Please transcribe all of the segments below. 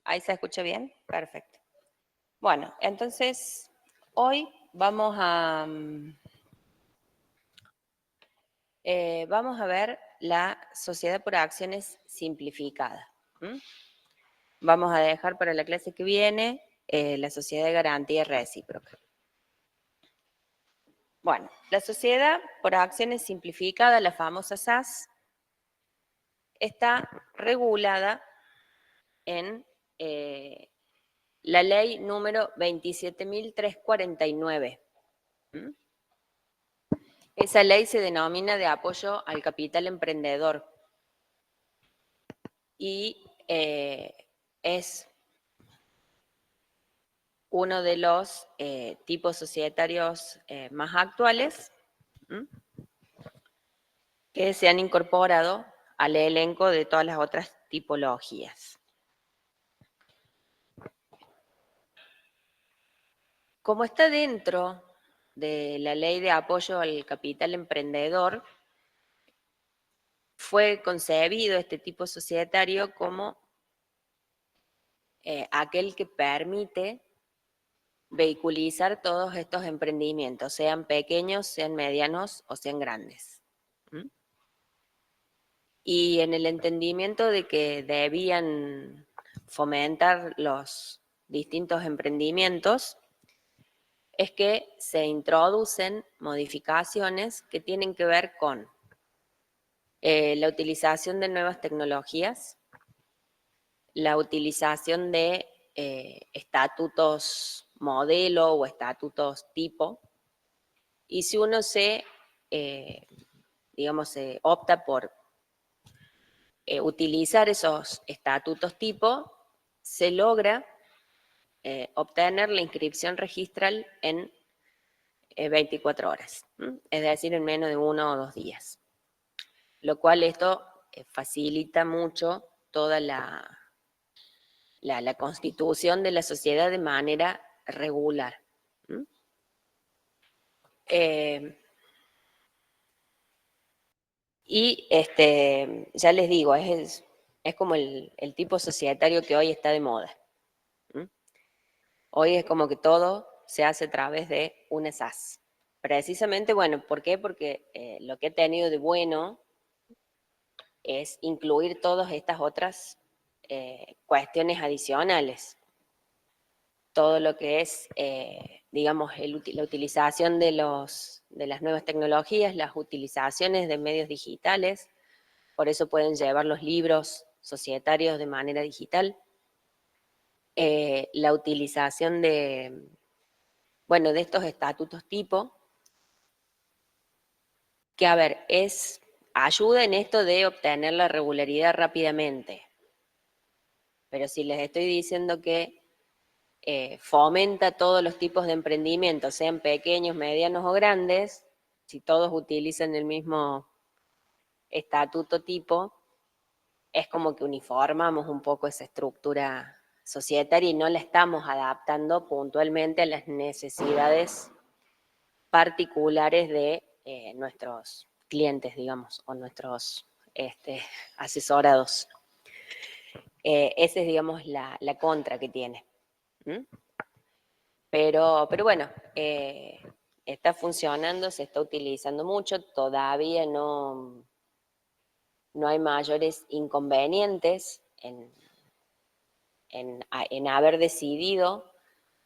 ¿Ahí se escucha bien? Perfecto. Bueno, entonces, hoy vamos a ver la sociedad por acciones simplificada. Vamos a dejar para la clase que viene la sociedad de garantía recíproca. Bueno, la sociedad por acciones simplificada, la famosa SAS, está regulada en la ley número 27.349. Esa ley se denomina de apoyo al capital emprendedor y es uno de los tipos societarios más actuales que se han incorporado al elenco de todas las otras tipologías. Como está dentro de la ley de apoyo al capital emprendedor, fue concebido este tipo societario como aquel que permite vehiculizar todos estos emprendimientos, sean pequeños, sean medianos o sean grandes. Y en el entendimiento de que debían fomentar los distintos emprendimientos, es que se introducen modificaciones que tienen que ver con la utilización de nuevas tecnologías, la utilización de estatutos modelo o estatutos tipo, y si uno opta por utilizar esos estatutos tipo, se logra obtener la inscripción registral en 24 horas, es decir, en menos de 1 o 2 días. Lo cual esto facilita mucho toda la constitución de la sociedad de manera regular. Y ya les digo, es como el tipo societario que hoy está de moda. Hoy es como que todo se hace a través de una SAS. Precisamente, bueno, ¿por qué? Porque lo que he tenido de bueno es incluir todas estas otras cuestiones adicionales. Todo lo que es, digamos, la utilización de las nuevas tecnologías, las utilizaciones de medios digitales, por eso pueden llevar los libros societarios de manera digital, la utilización de estos estatutos tipo, que a ver, ayuda en esto de obtener la regularidad rápidamente, pero si les estoy diciendo que fomenta todos los tipos de emprendimiento, sean pequeños, medianos o grandes, si todos utilizan el mismo estatuto tipo, es como que uniformamos un poco esa estructura societaria y no la estamos adaptando puntualmente a las necesidades particulares de nuestros clientes, digamos, o nuestros asesorados. Esa es, digamos, la contra que tiene. Pero bueno, está funcionando, se está utilizando mucho, todavía no hay mayores inconvenientes en haber decidido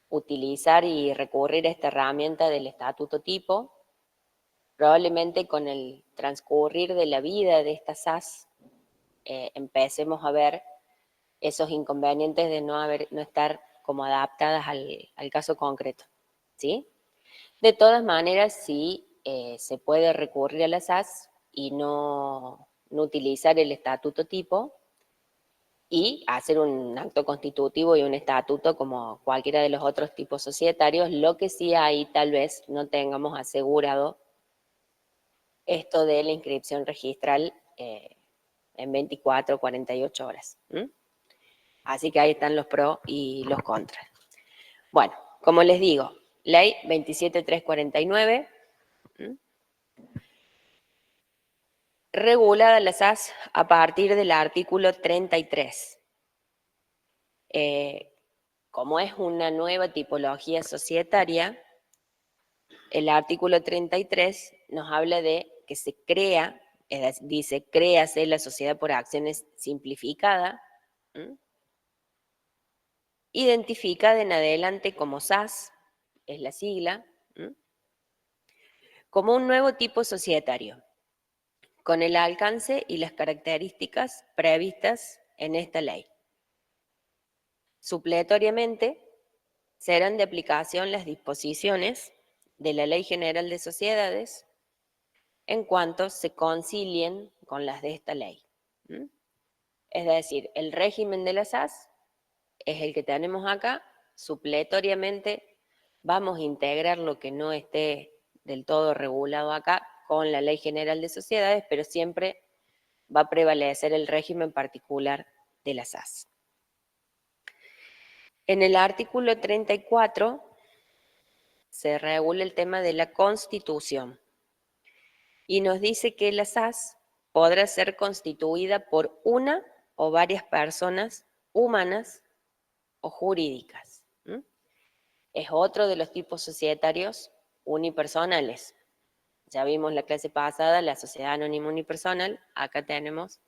utilizar y recurrir a esta herramienta del estatuto tipo. Probablemente con el transcurrir de la vida de esta SAS empecemos a ver esos inconvenientes de no estar como adaptadas al caso concreto, ¿sí? De todas maneras, sí se puede recurrir a la SAS y no utilizar el estatuto tipo y hacer un acto constitutivo y un estatuto como cualquiera de los otros tipos societarios, lo que sí ahí tal vez no tengamos asegurado esto de la inscripción registral en 24 o 48 horas. Así que ahí están los pros y los contras. Bueno, como les digo, ley 27.349 Regulada la SAS a partir del artículo 33. Como es una nueva tipología societaria, el artículo 33 nos habla de que se crea, dice, créase la sociedad por acciones simplificada, identificada en adelante como SAS, es la sigla, como un nuevo tipo societario, con el alcance y las características previstas en esta ley. Supletoriamente, serán de aplicación las disposiciones de la Ley General de Sociedades en cuanto se concilien con las de esta ley. Es decir, el régimen de las SAS es el que tenemos acá, supletoriamente vamos a integrar lo que no esté del todo regulado acá con la Ley General de Sociedades, pero siempre va a prevalecer el régimen particular de las SAS. En el artículo 34 se regula el tema de la constitución y nos dice que la SAS podrá ser constituida por una o varias personas humanas o jurídicas. Es otro de los tipos societarios unipersonales. Ya vimos la clase pasada, la sociedad anónima unipersonal, acá tenemos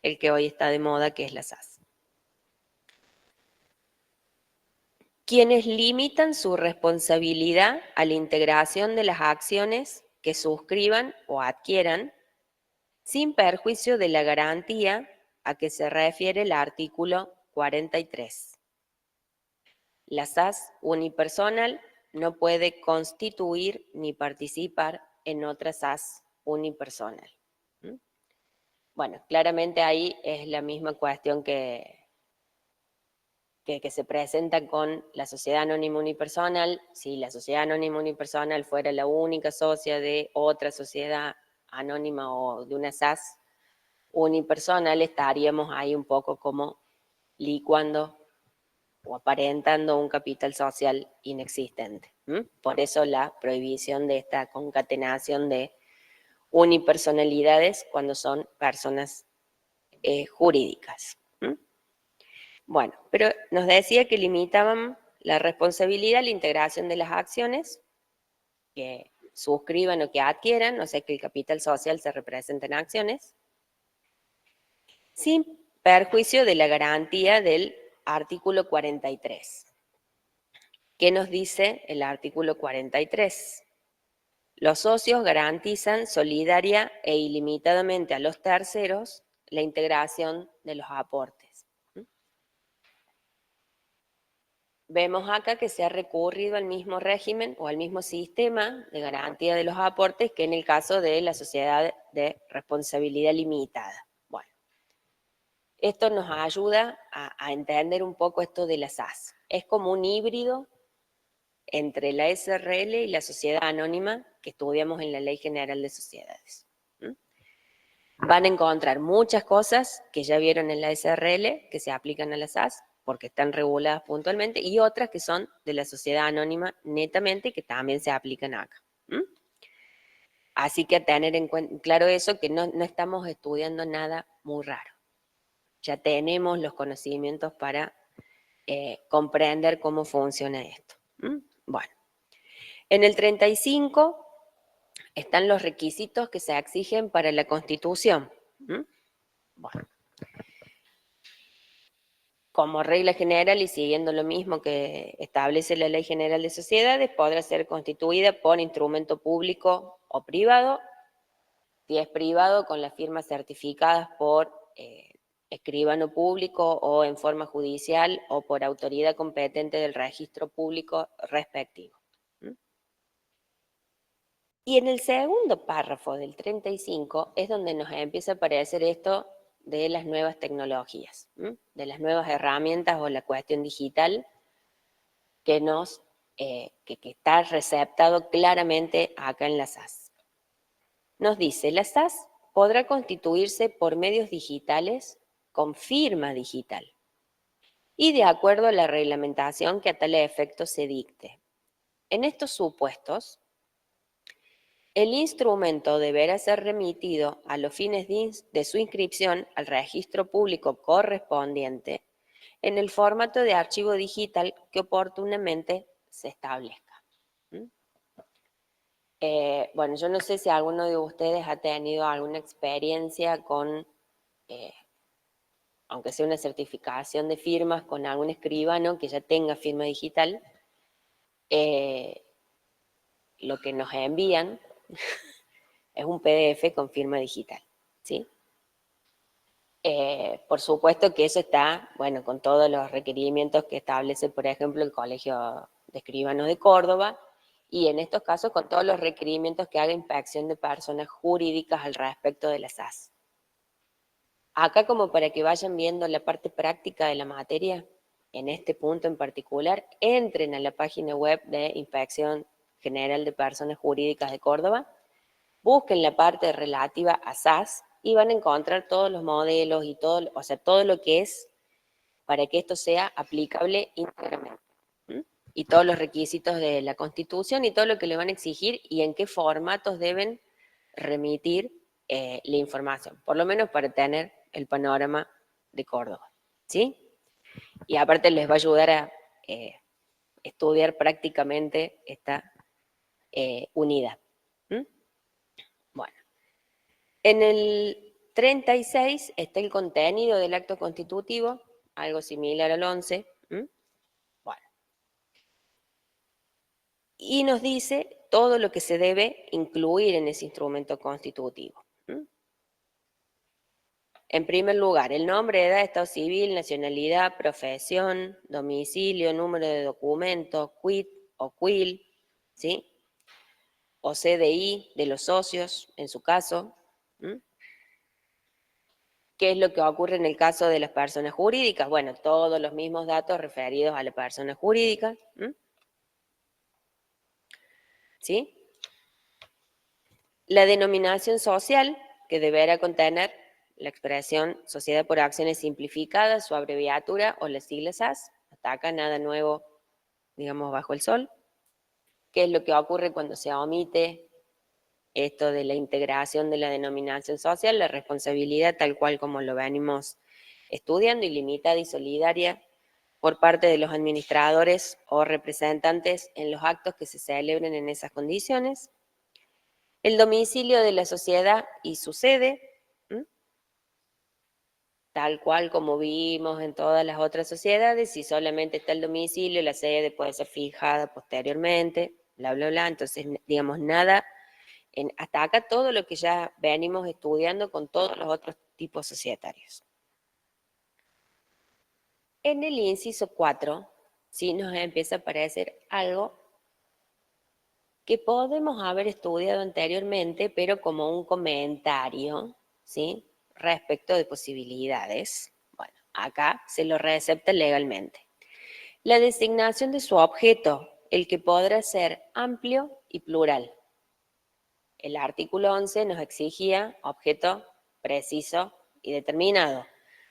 el que hoy está de moda, que es la SAS. Quienes limitan su responsabilidad a la integración de las acciones que suscriban o adquieran, sin perjuicio de la garantía a que se refiere el artículo 43. La SAS unipersonal no puede constituir ni participar en otra SAS unipersonal. Bueno, claramente ahí es la misma cuestión que se presenta con la sociedad anónima unipersonal. Si la sociedad anónima unipersonal fuera la única socia de otra sociedad anónima o de una SAS unipersonal, estaríamos ahí un poco como licuando o aparentando un capital social inexistente. Por eso la prohibición de esta concatenación de unipersonalidades cuando son personas jurídicas. Bueno, pero nos decía que limitaban la responsabilidad a la integración de las acciones que suscriban o que adquieran, o sea que el capital social se representa en acciones, sin perjuicio de la garantía del artículo 43. ¿Qué nos dice el artículo 43? Los socios garantizan solidaria e ilimitadamente a los terceros la integración de los aportes. Vemos acá que se ha recurrido al mismo régimen o al mismo sistema de garantía de los aportes que en el caso de la sociedad de responsabilidad limitada. Bueno, esto nos ayuda a entender un poco esto de la SAS. Es como un híbrido entre la SRL y la sociedad anónima que estudiamos en la Ley General de Sociedades. Van a encontrar muchas cosas que ya vieron en la SRL que se aplican a la SAS porque están reguladas puntualmente y otras que son de la sociedad anónima netamente que también se aplican acá. Así que a tener en claro eso, que no estamos estudiando nada muy raro. Ya tenemos los conocimientos para comprender cómo funciona esto. Bueno, en el 35 están los requisitos que se exigen para la Constitución. Bueno, como regla general y siguiendo lo mismo que establece la Ley General de Sociedades, podrá ser constituida por instrumento público o privado. Si es privado, con las firmas certificadas por escribano público o en forma judicial o por autoridad competente del registro público respectivo. Y en el segundo párrafo del 35 es donde nos empieza a aparecer esto de las nuevas tecnologías, de las nuevas herramientas o la cuestión digital que está receptado claramente acá en la SAS. Nos dice, la SAS podrá constituirse por medios digitales con firma digital y de acuerdo a la reglamentación que a tal efecto se dicte. En estos supuestos, El instrumento deberá ser remitido a los fines de su inscripción al registro público correspondiente en el formato de archivo digital que oportunamente se establezca. ¿Mm? Bueno, yo no sé si alguno de ustedes ha tenido alguna experiencia con, eh, aunque sea una certificación de firmas, con algún escribano que ya tenga firma digital. Lo que nos envían es un PDF con firma digital, ¿sí? Por supuesto que eso está, bueno, con todos los requerimientos que establece, por ejemplo, el Colegio de Escribanos de Córdoba, y en estos casos con todos los requerimientos que haga Inspección de Personas Jurídicas al respecto de las SAS. Acá, como para que vayan viendo la parte práctica de la materia, en este punto en particular, entren a la página web de Inspección General de Personas Jurídicas de Córdoba, busquen la parte relativa a SAS y van a encontrar todos los modelos y todo, o sea, todo lo que es para que esto sea aplicable íntegramente. ¿Mm? Y todos los requisitos de la Constitución y todo lo que le van a exigir y en qué formatos deben remitir la información, por lo menos para tener el panorama de Córdoba. ¿Sí? Y aparte les va a ayudar a estudiar prácticamente esta unidad. ¿Mm? Bueno. En el 36 está el contenido del acto constitutivo, algo similar al 11. Bueno, y nos dice todo lo que se debe incluir en ese instrumento constitutivo. En primer lugar, el nombre, edad, estado civil, nacionalidad, profesión, domicilio, número de documento, quit o quil, ¿sí? O CDI de los socios, en su caso. ¿Qué es lo que ocurre en el caso de las personas jurídicas? Bueno, todos los mismos datos referidos a la persona jurídica. ¿Sí? La denominación social, que deberá contener la expresión Sociedad por Acciones Simplificadas, su abreviatura o las siglas SAS. Hasta acá nada nuevo, digamos, bajo el sol. ¿Qué es lo que ocurre cuando se omite esto de la integración de la denominación social? La responsabilidad, tal cual como lo venimos estudiando, ilimitada y solidaria por parte de los administradores o representantes en los actos que se celebren en esas condiciones. El domicilio de la sociedad y su sede, tal cual como vimos en todas las otras sociedades, si solamente está el domicilio, la sede puede ser fijada posteriormente, bla, bla, bla. Entonces, digamos, nada, hasta acá todo lo que ya venimos estudiando con todos los otros tipos societarios. En el inciso 4, sí nos empieza a aparecer algo que podemos haber estudiado anteriormente, pero como un comentario, ¿sí? Respecto de posibilidades. Bueno, acá se lo recepta legalmente. La designación de su objeto, el que podrá ser amplio y plural. El artículo 11 nos exigía objeto preciso y determinado.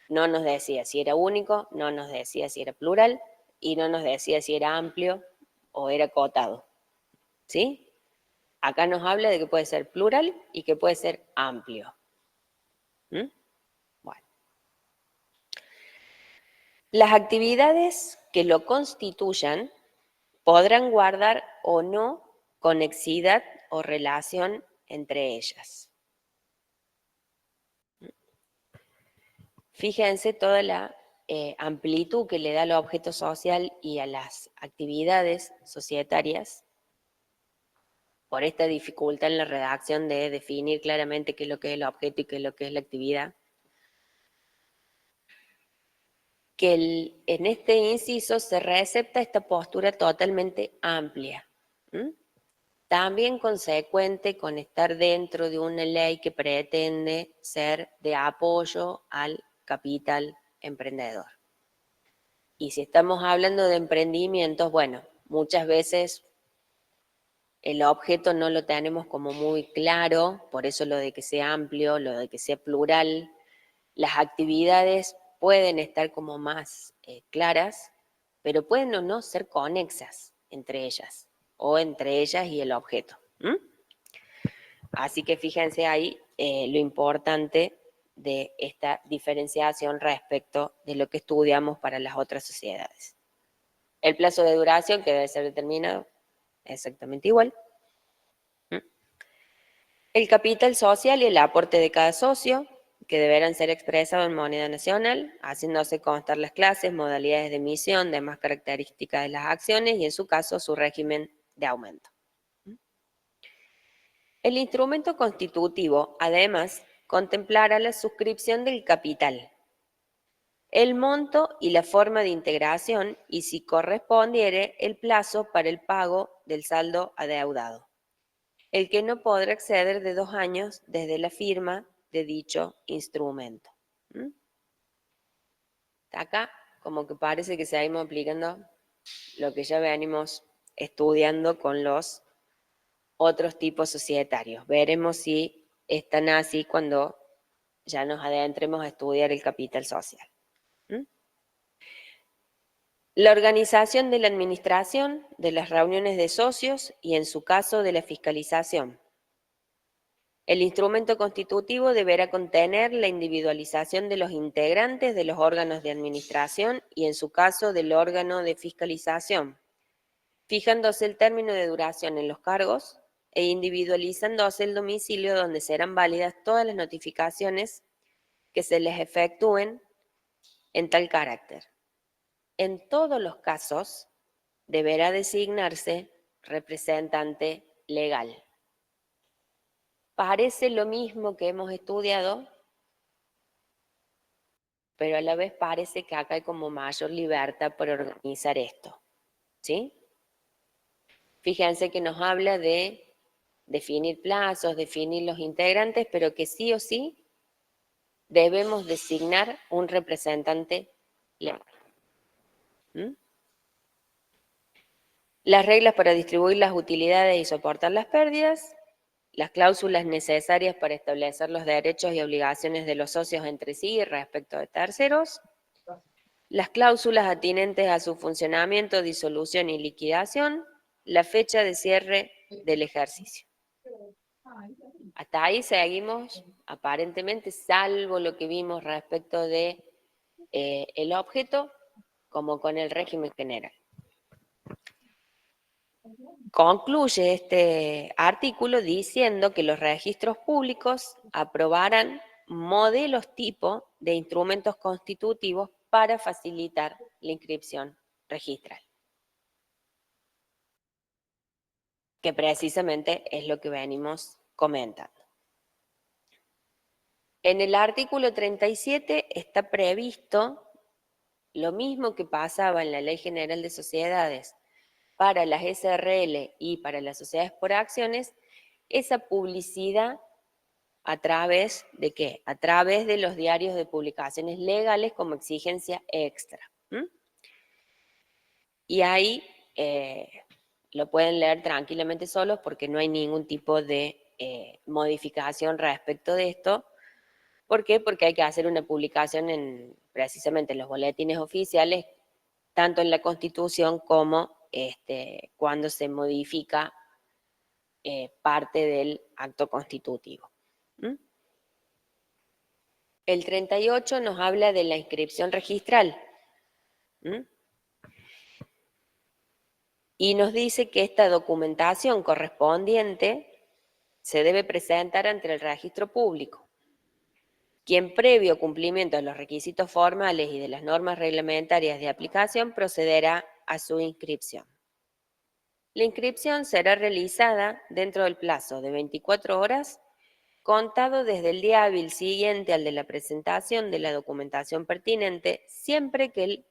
No nos decía si era único, no nos decía si era plural y no nos decía si era amplio o era acotado. ¿Sí? Acá nos habla de que puede ser plural y que puede ser amplio. Bueno. Las actividades que lo constituyan podrán guardar o no conexidad o relación entre ellas. Fíjense toda la amplitud que le da al objeto social y a las actividades societarias por esta dificultad en la redacción de definir claramente qué es lo que es el objeto y qué es lo que es la actividad. Que en este inciso se recepta esta postura totalmente amplia. También consecuente con estar dentro de una ley que pretende ser de apoyo al capital emprendedor. Y si estamos hablando de emprendimientos, bueno, muchas veces el objeto no lo tenemos como muy claro, por eso lo de que sea amplio, lo de que sea plural. Las actividades pueden estar como más claras, pero pueden o no ser conexas entre ellas, o entre ellas y el objeto. Así que fíjense ahí lo importante de esta diferenciación respecto de lo que estudiamos para las otras sociedades. El plazo de duración que debe ser determinado exactamente igual. El capital social y el aporte de cada socio, que deberán ser expresados en moneda nacional, haciéndose constar las clases, modalidades de emisión, demás características de las acciones y, en su caso, su régimen de aumento. El instrumento constitutivo, además, contemplará la suscripción del capital, el monto y la forma de integración y, si correspondiere, el plazo para el pago del saldo adeudado, el que no podrá exceder de 2 años desde la firma de dicho instrumento. Acá como que parece que seguimos aplicando lo que ya venimos estudiando con los otros tipos societarios. Veremos si están así cuando ya nos adentremos a estudiar el capital social. La organización de la administración, de las reuniones de socios y, en su caso, de la fiscalización. El instrumento constitutivo deberá contener la individualización de los integrantes de los órganos de administración y, en su caso, del órgano de fiscalización, fijándose el término de duración en los cargos e individualizándose el domicilio donde serán válidas todas las notificaciones que se les efectúen en tal carácter. En todos los casos, deberá designarse representante legal. Parece lo mismo que hemos estudiado, pero a la vez parece que acá hay como mayor libertad para organizar esto, ¿sí? Fíjense que nos habla de definir plazos, definir los integrantes, pero que sí o sí debemos designar un representante legal. Las reglas para distribuir las utilidades y soportar las pérdidas, las cláusulas necesarias para establecer los derechos y obligaciones de los socios entre sí y respecto de terceros, las cláusulas atinentes a su funcionamiento, disolución y liquidación, la fecha de cierre del ejercicio. Hasta ahí seguimos, aparentemente, salvo lo que vimos respecto de el objeto, como con el régimen general. Concluye este artículo diciendo que los registros públicos aprobarán modelos tipo de instrumentos constitutivos para facilitar la inscripción registral, que precisamente es lo que venimos comentando. En el artículo 37 está previsto lo mismo que pasaba en la Ley General de Sociedades para las SRL y para las sociedades por acciones, esa publicidad a través de ¿qué? A través de los diarios de publicaciones legales como exigencia extra. Y ahí lo pueden leer tranquilamente solos porque no hay ningún tipo de modificación respecto de esto. ¿Por qué? Porque hay que hacer una publicación precisamente en los boletines oficiales, tanto en la Constitución como cuando se modifica parte del acto constitutivo. El 38 nos habla de la inscripción registral. Y nos dice que esta documentación correspondiente se debe presentar ante el registro público, quien, previo cumplimiento de los requisitos formales y de las normas reglamentarias de aplicación, procederá a su inscripción. La inscripción será realizada dentro del plazo de 24 horas, contado desde el día hábil siguiente al de la presentación de la documentación pertinente, siempre que el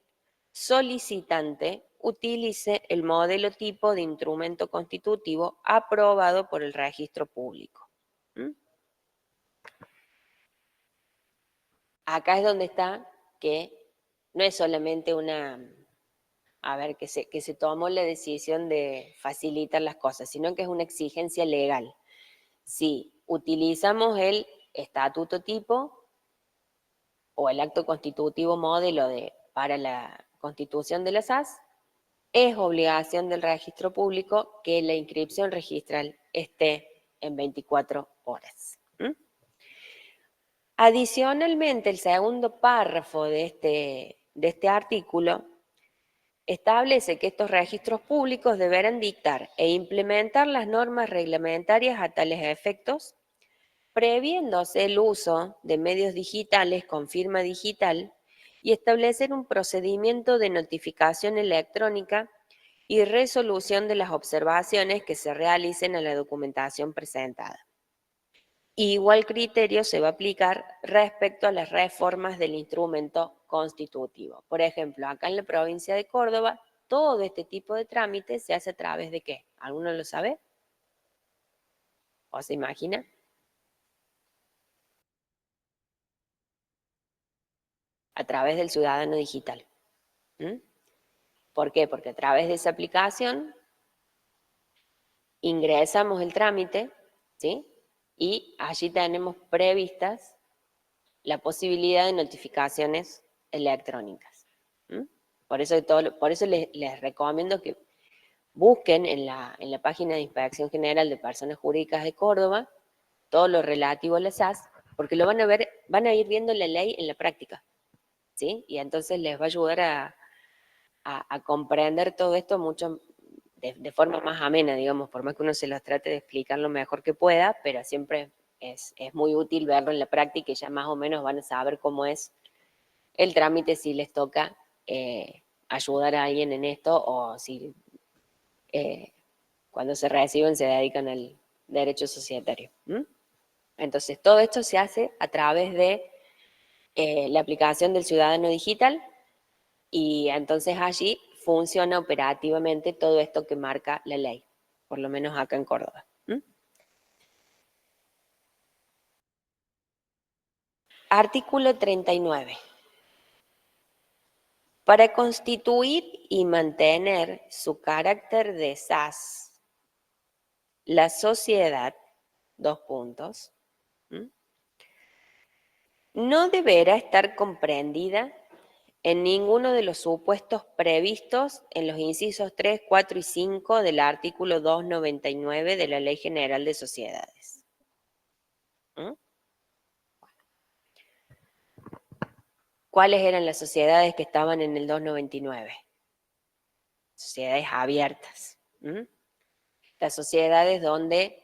solicitante utilice el modelo tipo de instrumento constitutivo aprobado por el registro público. Acá es donde está que no es solamente que se tomó la decisión de facilitar las cosas, sino que es una exigencia legal. Si utilizamos el estatuto tipo o el acto constitutivo modelo para la constitución de las SAS, es obligación del registro público que la inscripción registral esté en 24 horas. Adicionalmente, el segundo párrafo de este artículo establece que estos registros públicos deberán dictar e implementar las normas reglamentarias a tales efectos, previéndose el uso de medios digitales con firma digital y establecer un procedimiento de notificación electrónica y resolución de las observaciones que se realicen a la documentación presentada. Igual criterio se va a aplicar respecto a las reformas del instrumento constitutivo. Por ejemplo, acá en la provincia de Córdoba, todo este tipo de trámites se hace a través de ¿qué? ¿Alguno lo sabe? ¿O se imagina? A través del ciudadano digital. ¿Por qué? Porque a través de esa aplicación ingresamos el trámite, ¿sí? Y allí tenemos previstas la posibilidad de notificaciones electrónicas. Por eso les recomiendo que busquen en la página de Inspección General de Personas Jurídicas de Córdoba todo lo relativo a las SAS, porque lo van a ver, van a ir viendo la ley en la práctica, ¿sí? Y entonces les va a ayudar a comprender todo esto mucho de forma más amena, digamos, por más que uno se los trate de explicar lo mejor que pueda, pero siempre es muy útil verlo en la práctica y ya más o menos van a saber cómo es el trámite si les toca ayudar a alguien en esto o si cuando se reciben se dedican al derecho societario. Entonces, todo esto se hace a través de la aplicación del Ciudadano Digital y entonces allí funciona operativamente todo esto que marca la ley, por lo menos acá en Córdoba. Artículo 39. Para constituir y mantener su carácter de SAS, la sociedad, dos puntos, no deberá estar comprendida en ninguno de los supuestos previstos en los incisos 3, 4 y 5 del artículo 299 de la Ley General de Sociedades. ¿Cuáles eran las sociedades que estaban en el 299? Sociedades abiertas. Las sociedades donde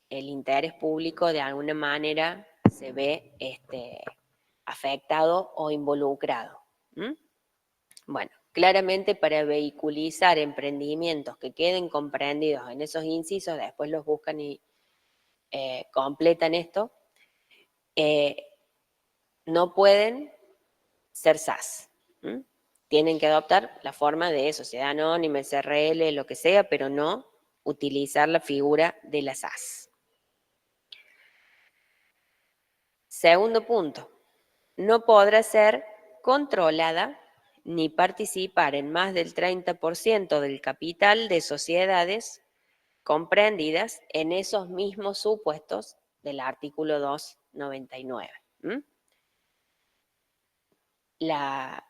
el interés público de alguna manera se ve afectado o involucrado. Bueno, claramente para vehiculizar emprendimientos que queden comprendidos en esos incisos, después los buscan y completan esto, no pueden ser SAS. Tienen que adoptar la forma de sociedad anónima, SRL, lo que sea, pero no utilizar la figura de la SAS. Segundo punto, no podrá ser controlada ni participar en más del 30% del capital de sociedades comprendidas en esos mismos supuestos del artículo 299.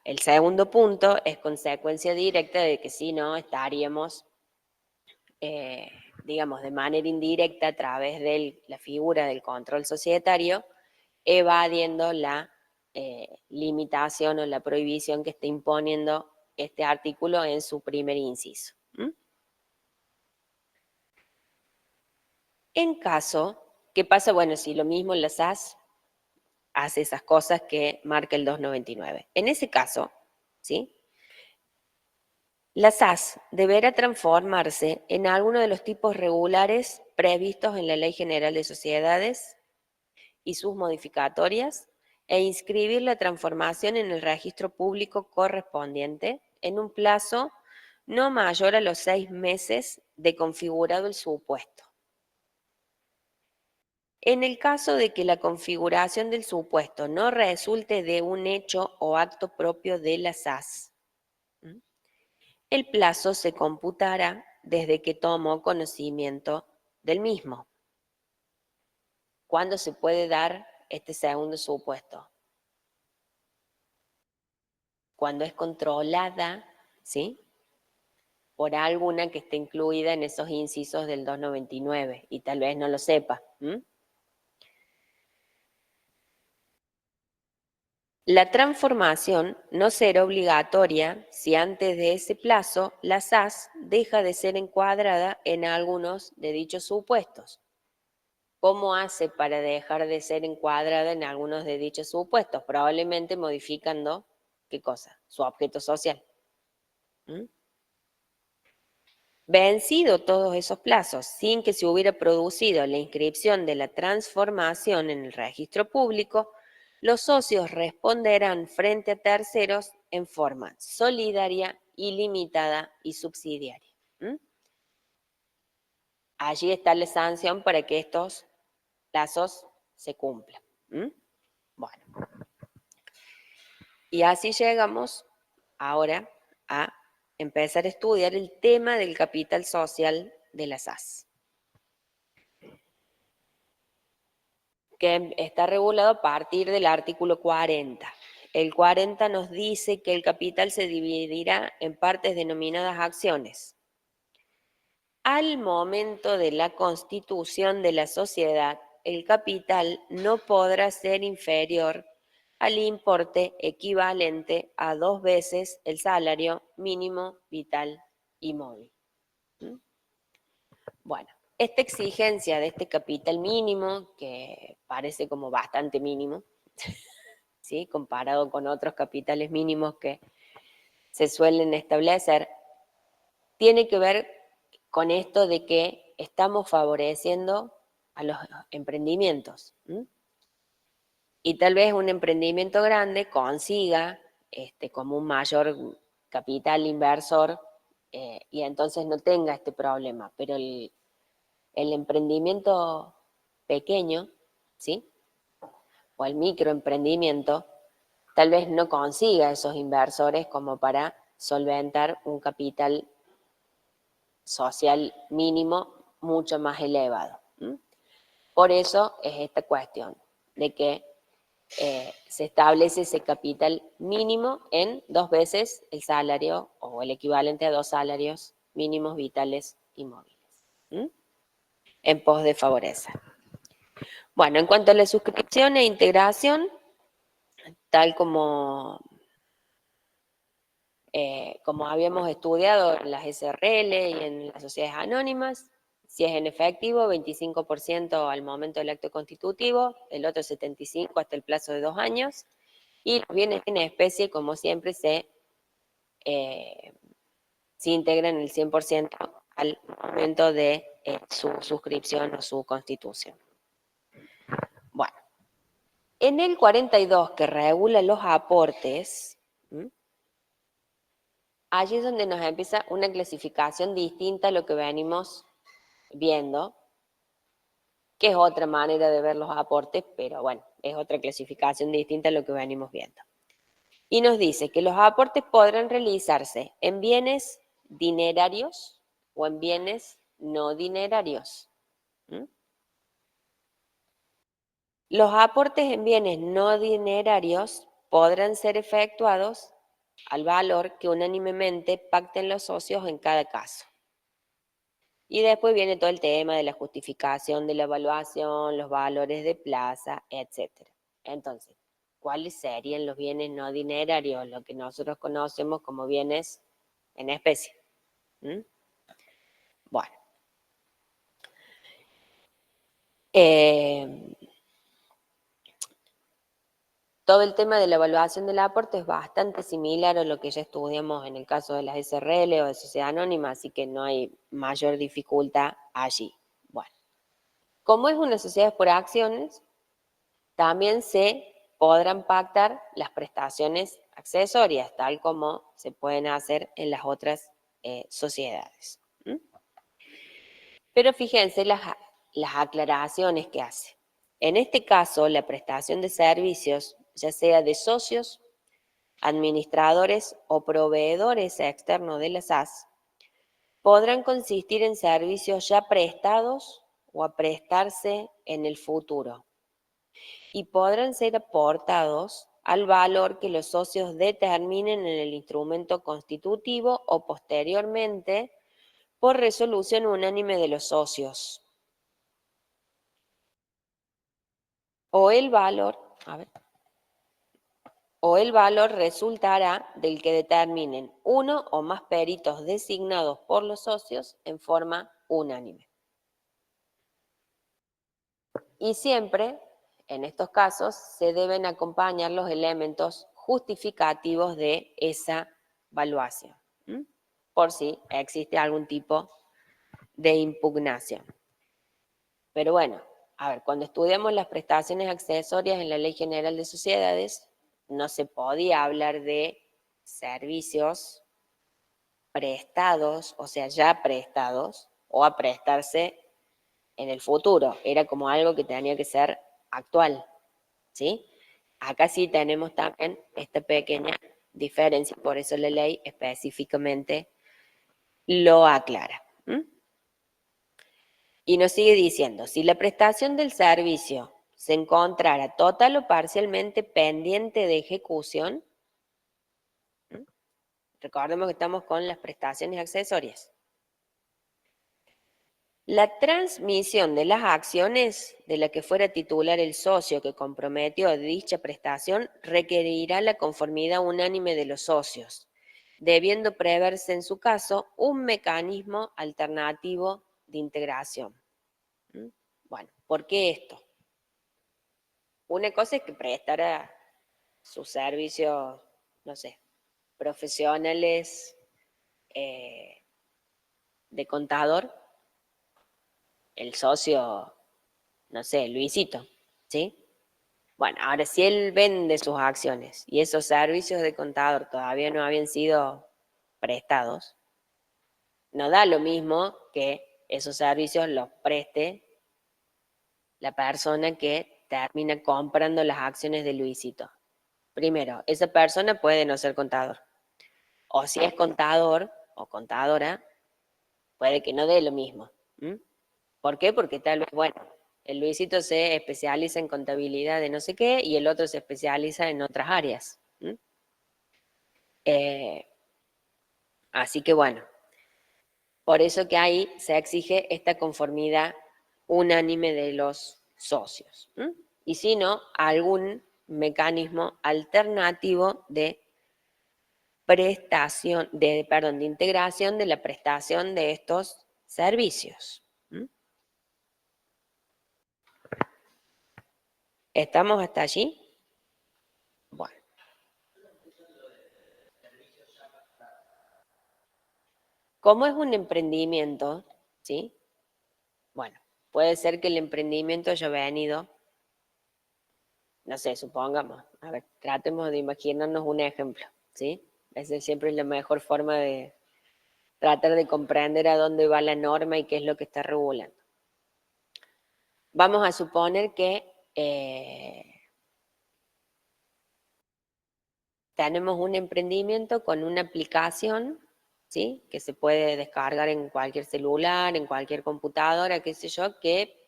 El segundo punto es consecuencia directa de que si no estaríamos, digamos, de manera indirecta a través de la figura del control societario, evadiendo la limitación o la prohibición que está imponiendo este artículo en su primer inciso. En caso, ¿qué pasa? Bueno, si lo mismo la SAS hace esas cosas que marca el 299. En ese caso, ¿sí? La SAS deberá transformarse en alguno de los tipos regulares previstos en la Ley General de Sociedades y sus modificatorias e inscribir la transformación en el registro público correspondiente en un plazo no mayor a los 6 meses de configurado el supuesto. En el caso de que la configuración del supuesto no resulte de un hecho o acto propio de la SAS, el plazo se computará desde que tomó conocimiento del mismo. ¿Cuándo se puede dar este segundo supuesto? Cuando es controlada, ¿sí?, por alguna que esté incluida en esos incisos del 299 y tal vez no lo sepa. La transformación no será obligatoria si antes de ese plazo la SAS deja de ser encuadrada en algunos de dichos supuestos. ¿Cómo hace para dejar de ser encuadrada en algunos de dichos supuestos? Probablemente modificando, ¿qué cosa? Su objeto social. ¿Mm? Vencido todos esos plazos sin que se hubiera producido la inscripción de la transformación en el registro público, los socios responderán frente a terceros en forma solidaria, ilimitada y subsidiaria. ¿Mm? Allí está la sanción para que estos plazos se cumplan. ¿Mm? Bueno, y así llegamos ahora a empezar a estudiar el tema del capital social de las SAS, que está regulado a partir del artículo 40. El 40 nos dice que el capital se dividirá en partes denominadas acciones. Al momento de la constitución de la sociedad, el capital no podrá ser inferior al importe equivalente a 2 veces el salario mínimo vital y móvil. ¿Mm? Bueno, esta exigencia de este capital mínimo, que parece como bastante mínimo, ¿sí? Comparado con otros capitales mínimos que se suelen establecer, tiene que ver con esto de que estamos favoreciendo a los emprendimientos. ¿M? Y tal vez un emprendimiento grande consiga como un mayor capital inversor y entonces no tenga este problema, pero el emprendimiento pequeño, ¿sí? O el microemprendimiento, tal vez no consiga esos inversores como para solventar un capital social mínimo mucho más elevado. ¿M? Por eso es esta cuestión de que se establece ese capital mínimo en 2 veces el salario o el equivalente a 2 salarios mínimos vitales y móviles. ¿M? En pos de favorecer. Bueno, en cuanto a la suscripción e integración, tal como habíamos estudiado en las SRL y en las sociedades anónimas, si es en efectivo, 25% al momento del acto constitutivo, el otro 75% hasta el plazo de 2 años, y los bienes en especie, como siempre, se integran el 100% al momento de su suscripción o su constitución. Bueno, en el 42 que regula los aportes, allí es donde nos empieza una clasificación distinta a lo que venimos viendo, que es otra manera de ver los aportes, pero bueno, es otra clasificación distinta a lo que venimos viendo. Y nos dice que los aportes podrán realizarse en bienes dinerarios o en bienes no dinerarios. ¿Mm? Los aportes en bienes no dinerarios podrán ser efectuados al valor que unánimemente pacten los socios en cada caso. Y después viene todo el tema de la justificación de la evaluación, los valores de plaza, etc. Entonces, ¿cuáles serían los bienes no dinerarios? Lo que nosotros conocemos como bienes en especie. ¿Mm? Bueno. Todo el tema de la evaluación del aporte es bastante similar a lo que ya estudiamos en el caso de las SRL o de sociedad anónima, así que no hay mayor dificultad allí. Bueno, como es una sociedad por acciones, también se podrán pactar las prestaciones accesorias, tal como se pueden hacer en las otras sociedades. ¿Mm? Pero fíjense las aclaraciones que hace. En este caso, la prestación de servicios, ya sea de socios, administradores o proveedores externos de las SAS, podrán consistir en servicios ya prestados o a prestarse en el futuro y podrán ser aportados al valor que los socios determinen en el instrumento constitutivo o posteriormente por resolución unánime de los socios. O el valor, a ver, o el valor resultará del que determinen uno o más peritos designados por los socios en forma unánime. Y siempre, en estos casos, se deben acompañar los elementos justificativos de esa valuación, por si existe algún tipo de impugnación. Pero bueno, a ver, cuando estudiamos las prestaciones accesorias en la Ley General de Sociedades, no se podía hablar de servicios prestados, o sea, ya prestados, o a prestarse en el futuro. Era como algo que tenía que ser actual, ¿sí? Acá sí tenemos también esta pequeña diferencia, por eso la ley específicamente lo aclara. Y nos sigue diciendo, si la prestación del servicio se encontrara total o parcialmente pendiente de ejecución, recordemos que estamos con las prestaciones accesorias. La transmisión de las acciones de la que fuera titular el socio que comprometió dicha prestación requerirá la conformidad unánime de los socios, debiendo preverse en su caso un mecanismo alternativo de integración. Bueno, ¿por qué esto? Una cosa es que prestara sus servicios, no sé, profesionales de contador, el socio, no sé, Luisito, ¿sí? Bueno, ahora si él vende sus acciones y esos servicios de contador todavía no habían sido prestados, no da lo mismo que esos servicios los preste la persona que termina comprando las acciones de Luisito. Primero, esa persona puede no ser contador. O si es contador o contadora, puede que no dé lo mismo. ¿Por qué? Porque tal vez, bueno, el Luisito se especializa en contabilidad de no sé qué y el otro se especializa en otras áreas. Así que bueno, por eso que ahí se exige esta conformidad unánime de los socios. Y si no, algún mecanismo alternativo de prestación, de integración de la prestación de estos servicios. ¿Estamos hasta allí? Bueno. Como es un emprendimiento, ¿sí? Bueno, puede ser que el emprendimiento haya venido, no sé, supongamos, a ver, tratemos de imaginarnos un ejemplo, ¿sí? Esa siempre es la mejor forma de tratar de comprender a dónde va la norma y qué es lo que está regulando. Vamos a suponer que tenemos un emprendimiento con una aplicación, ¿sí? Que se puede descargar en cualquier celular, en cualquier computadora, qué sé yo, que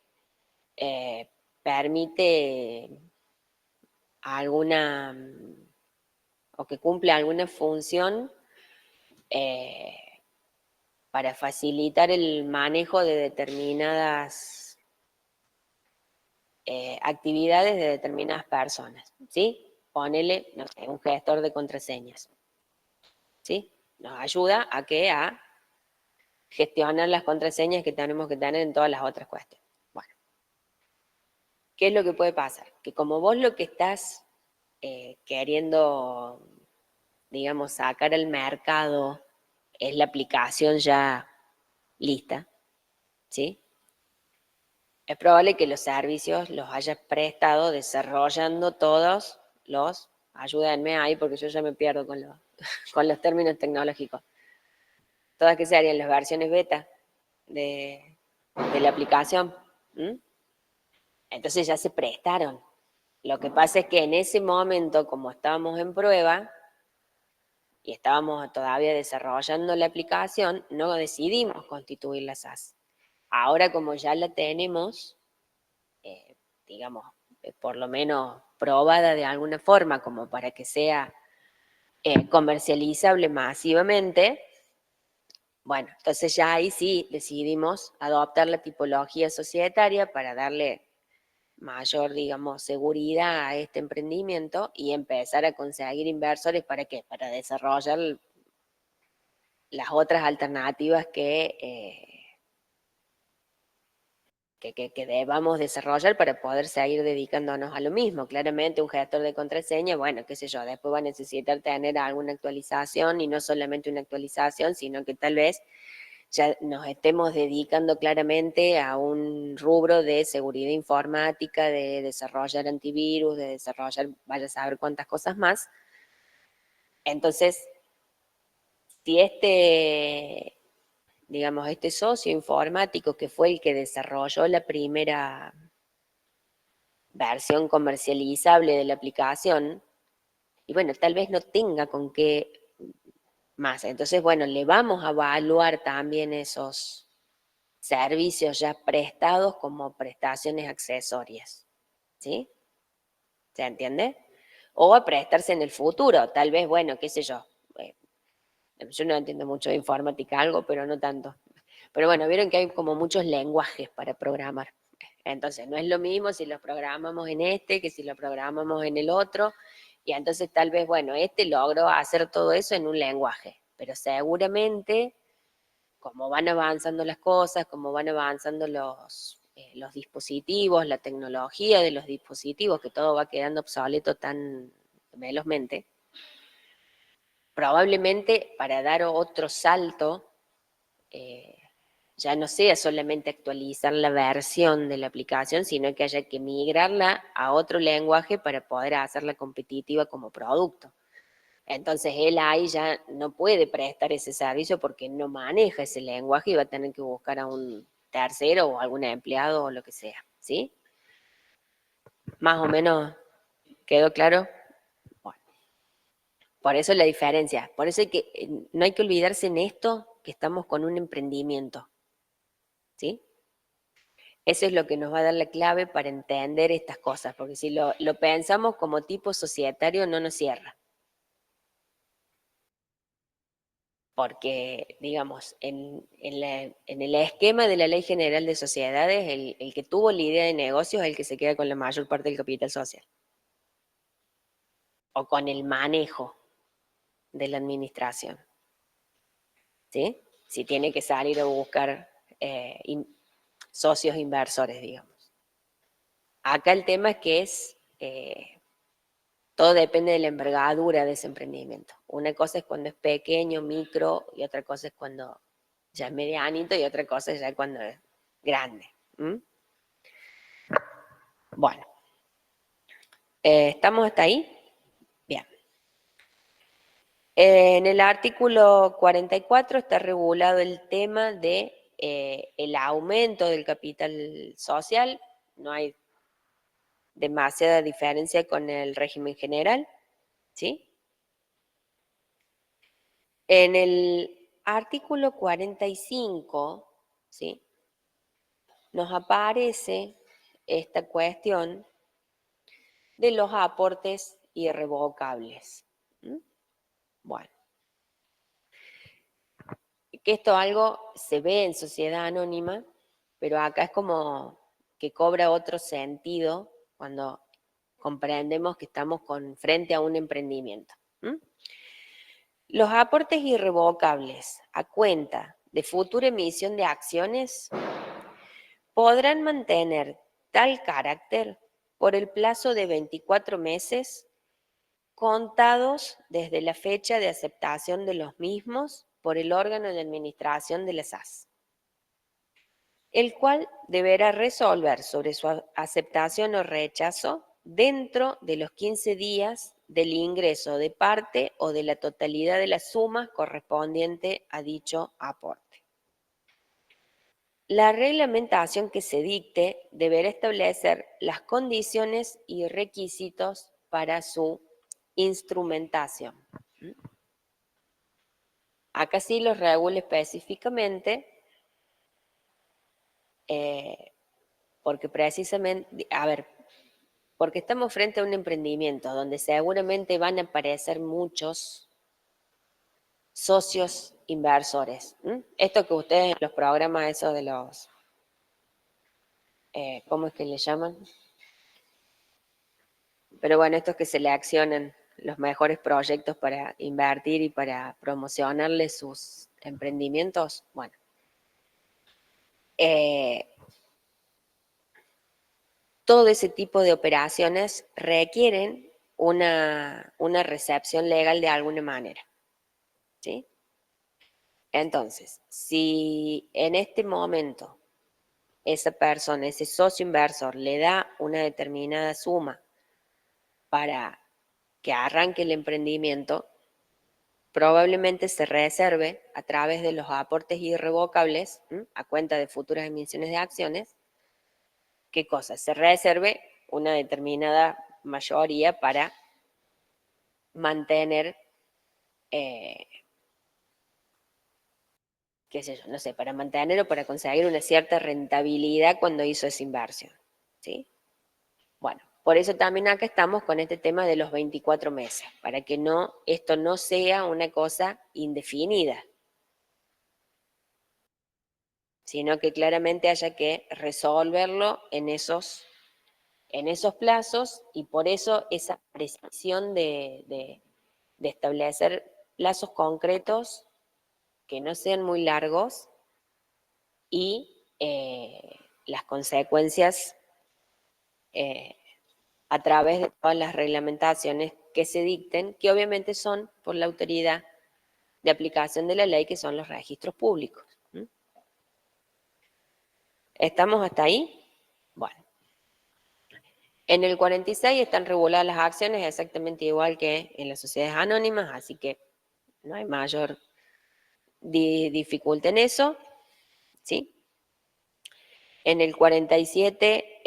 permite alguna, o que cumple alguna función para facilitar el manejo de determinadas actividades de determinadas personas, ¿sí? Ponele, no sé, un gestor de contraseñas, ¿sí? Nos ayuda a gestionar las contraseñas que tenemos que tener en todas las otras cuestiones. Bueno, ¿qué es lo que puede pasar? Que como vos lo que estás queriendo, digamos, sacar al mercado es la aplicación ya lista, ¿sí? Es probable que los servicios los hayas prestado desarrollando todos los, ayúdenme ahí porque yo ya me pierdo con con los términos tecnológicos. Todas que serían las versiones beta de la aplicación. Entonces ya se prestaron. Lo que pasa es que en ese momento, como estábamos en prueba y estábamos todavía desarrollando la aplicación, no decidimos constituir la SAS. Ahora como ya la tenemos, digamos, por lo menos probada de alguna forma como para que sea comercializable masivamente, bueno, entonces ya ahí sí decidimos adoptar la tipología societaria para darle mayor, digamos, seguridad a este emprendimiento y empezar a conseguir inversores. ¿Para qué? Para desarrollar las otras alternativas que debamos desarrollar para poder seguir dedicándonos a lo mismo. Claramente un gestor de contraseña, bueno, qué sé yo, después va a necesitar tener alguna actualización y no solamente una actualización, sino que tal vez ya nos estemos dedicando claramente a un rubro de seguridad informática, de desarrollar antivirus, de desarrollar, vaya a saber cuántas cosas más. Entonces, si digamos, este socio informático que fue el que desarrolló la primera versión comercializable de la aplicación, y bueno, tal vez no tenga con qué más. Entonces, bueno, le vamos a evaluar también esos servicios ya prestados como prestaciones accesorias, ¿sí? ¿Se entiende? O a prestarse en el futuro, tal vez, bueno, qué sé yo no entiendo mucho de informática, algo, pero no tanto. Pero bueno, vieron que hay como muchos lenguajes para programar. Entonces, no es lo mismo si los programamos en este que si lo programamos en el otro. Y entonces tal vez, bueno, este logró hacer todo eso en un lenguaje, pero seguramente, como van avanzando las cosas, como van avanzando los dispositivos, la tecnología de los dispositivos, que todo va quedando obsoleto tan velozmente, probablemente para dar otro salto, eh, ya no sea solamente actualizar la versión de la aplicación, sino que haya que migrarla a otro lenguaje para poder hacerla competitiva como producto. Entonces él ahí ya no puede prestar ese servicio porque no maneja ese lenguaje y va a tener que buscar a un tercero o algún empleado o lo que sea, ¿sí? Más o menos quedó claro. Bueno, por eso la diferencia, por eso no hay que olvidarse en esto que estamos con un emprendimiento, ¿sí? Eso es lo que nos va a dar la clave para entender estas cosas, porque si lo pensamos como tipo societario no nos cierra. Porque, digamos, en el esquema de la Ley General de Sociedades, el que tuvo la idea de negocios es el que se queda con la mayor parte del capital social, o con el manejo de la administración, ¿sí? Si tiene que salir a buscar socios inversores, digamos. Acá el tema es que todo depende de la envergadura de ese emprendimiento. Una cosa es cuando es pequeño, micro, y otra cosa es cuando ya es medianito, y otra cosa es ya cuando es grande. ¿Mm? Bueno, ¿estamos hasta ahí? Bien. En el artículo 44 está regulado el tema de el aumento del capital social. No hay demasiada diferencia con el régimen general, ¿sí? En el artículo 45, ¿sí?, nos aparece esta cuestión de los aportes irrevocables. ¿Mm? Bueno, que esto algo se ve en sociedad anónima, pero acá es como que cobra otro sentido cuando comprendemos que estamos frente a un emprendimiento. ¿Mm? Los aportes irrevocables a cuenta de futura emisión de acciones podrán mantener tal carácter por el plazo de 24 meses contados desde la fecha de aceptación de los mismos por el órgano de administración de la SAS, el cual deberá resolver sobre su aceptación o rechazo dentro de los 15 días del ingreso de parte o de la totalidad de la suma correspondiente a dicho aporte. La reglamentación que se dicte deberá establecer las condiciones y requisitos para su instrumentación. Acá sí los regula específicamente, porque precisamente, a ver, porque estamos frente a un emprendimiento donde seguramente van a aparecer muchos socios inversores. Esto que ustedes, los programas, eso de los, ¿cómo es que le llaman? Pero bueno, estos que seleccionan los mejores proyectos para invertir y para promocionarles sus emprendimientos, bueno, eh, todo ese tipo de operaciones requieren una recepción legal de alguna manera, ¿sí? Entonces, si en este momento esa persona, ese socio inversor, le da una determinada suma para que arranque el emprendimiento, probablemente se reserve a través de los aportes irrevocables, a cuenta de futuras emisiones de acciones, ¿qué cosa? Se reserve una determinada mayoría para mantener, eh, qué sé yo, no sé, para mantener o para conseguir una cierta rentabilidad cuando hizo esa inversión, ¿sí? Bueno, por eso también acá estamos con este tema de los 24 meses, para que esto no sea una cosa indefinida, sino que claramente haya que resolverlo en esos plazos, y por eso esa precisión de establecer plazos concretos que no sean muy largos y las consecuencias eh, a través de todas las reglamentaciones que se dicten, que obviamente son por la autoridad de aplicación de la ley, que son los registros públicos. ¿Estamos hasta ahí? Bueno, en el 46 están reguladas las acciones exactamente igual que en las sociedades anónimas, así que no hay mayor dificultad en eso, ¿sí? En el 47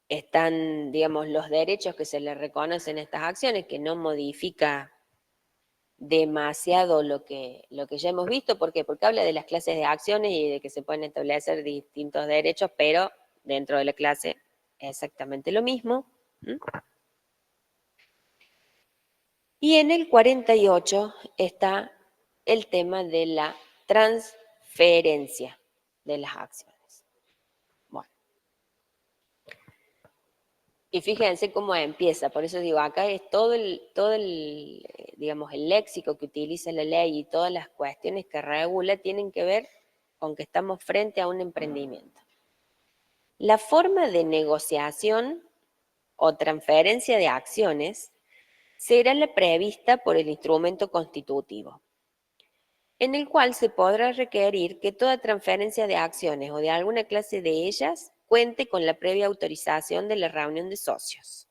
están, digamos, los derechos que se le reconocen a estas acciones, que no modifica demasiado lo que ya hemos visto. ¿Por qué? Porque habla de las clases de acciones y de que se pueden establecer distintos derechos, pero dentro de la clase es exactamente lo mismo. Y en el 48 está el tema de la transferencia de las acciones. Bueno, y fíjense cómo empieza, por eso digo, acá es digamos, el léxico que utiliza la ley y todas las cuestiones que regula tienen que ver con que estamos frente a un emprendimiento. La forma de negociación o transferencia de acciones será la prevista por el instrumento constitutivo, en el cual se podrá requerir que toda transferencia de acciones o de alguna clase de ellas cuente con la previa autorización de la reunión de socios.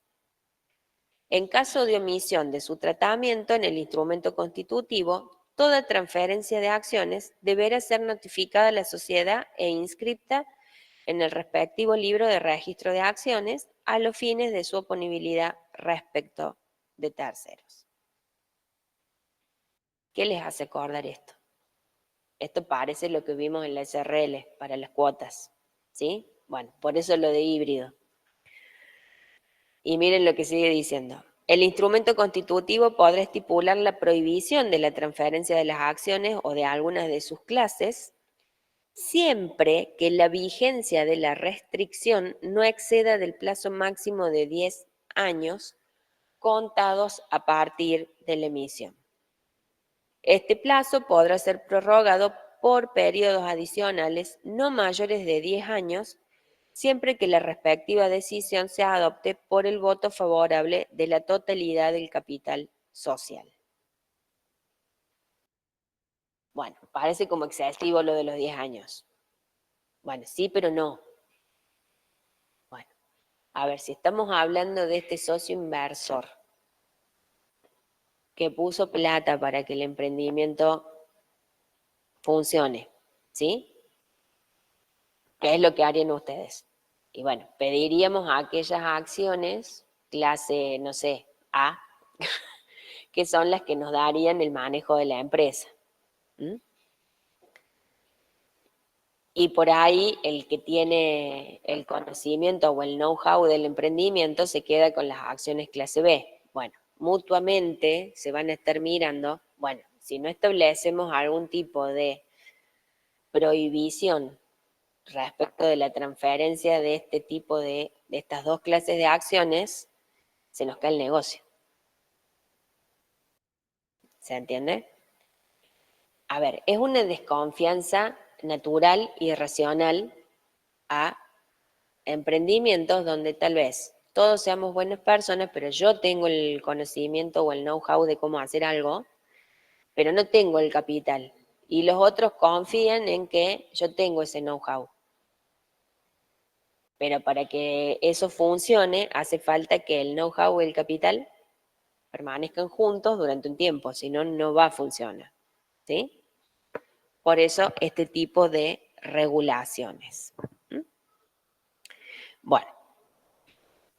En caso de omisión de su tratamiento en el instrumento constitutivo, toda transferencia de acciones deberá ser notificada a la sociedad e inscripta en el respectivo libro de registro de acciones a los fines de su oponibilidad respecto de terceros. ¿Qué les hace acordar esto? Esto parece lo que vimos en la SRL para las cuotas, ¿sí? Bueno, por eso lo de híbrido. Y miren lo que sigue diciendo. El instrumento constitutivo podrá estipular la prohibición de la transferencia de las acciones o de algunas de sus clases, siempre que la vigencia de la restricción no exceda del plazo máximo de 10 años contados a partir de la emisión. Este plazo podrá ser prorrogado por periodos adicionales no mayores de 10 años, siempre que la respectiva decisión se adopte por el voto favorable de la totalidad del capital social. Bueno, parece como excesivo lo de los 10 años. Bueno, sí, pero no. Bueno, a ver, si estamos hablando de este socio inversor que puso plata para que el emprendimiento funcione, ¿sí? ¿Qué es lo que harían ustedes? Y bueno, pediríamos a aquellas acciones, clase, no sé, A, que son las que nos darían el manejo de la empresa. Y por ahí el que tiene el conocimiento o el know-how del emprendimiento se queda con las acciones clase B. Bueno, mutuamente se van a estar mirando, bueno, si no establecemos algún tipo de prohibición respecto de la transferencia de este tipo de estas dos clases de acciones, se nos cae el negocio. ¿Se entiende? A ver, es una desconfianza natural y racional a emprendimientos donde tal vez todos seamos buenas personas, pero yo tengo el conocimiento o el know-how de cómo hacer algo, pero no tengo el capital. Y los otros confían en que yo tengo ese know-how. Pero para que eso funcione, hace falta que el know-how y el capital permanezcan juntos durante un tiempo, si no, no va a funcionar. ¿Sí? Por eso este tipo de regulaciones. ¿Mm? Bueno,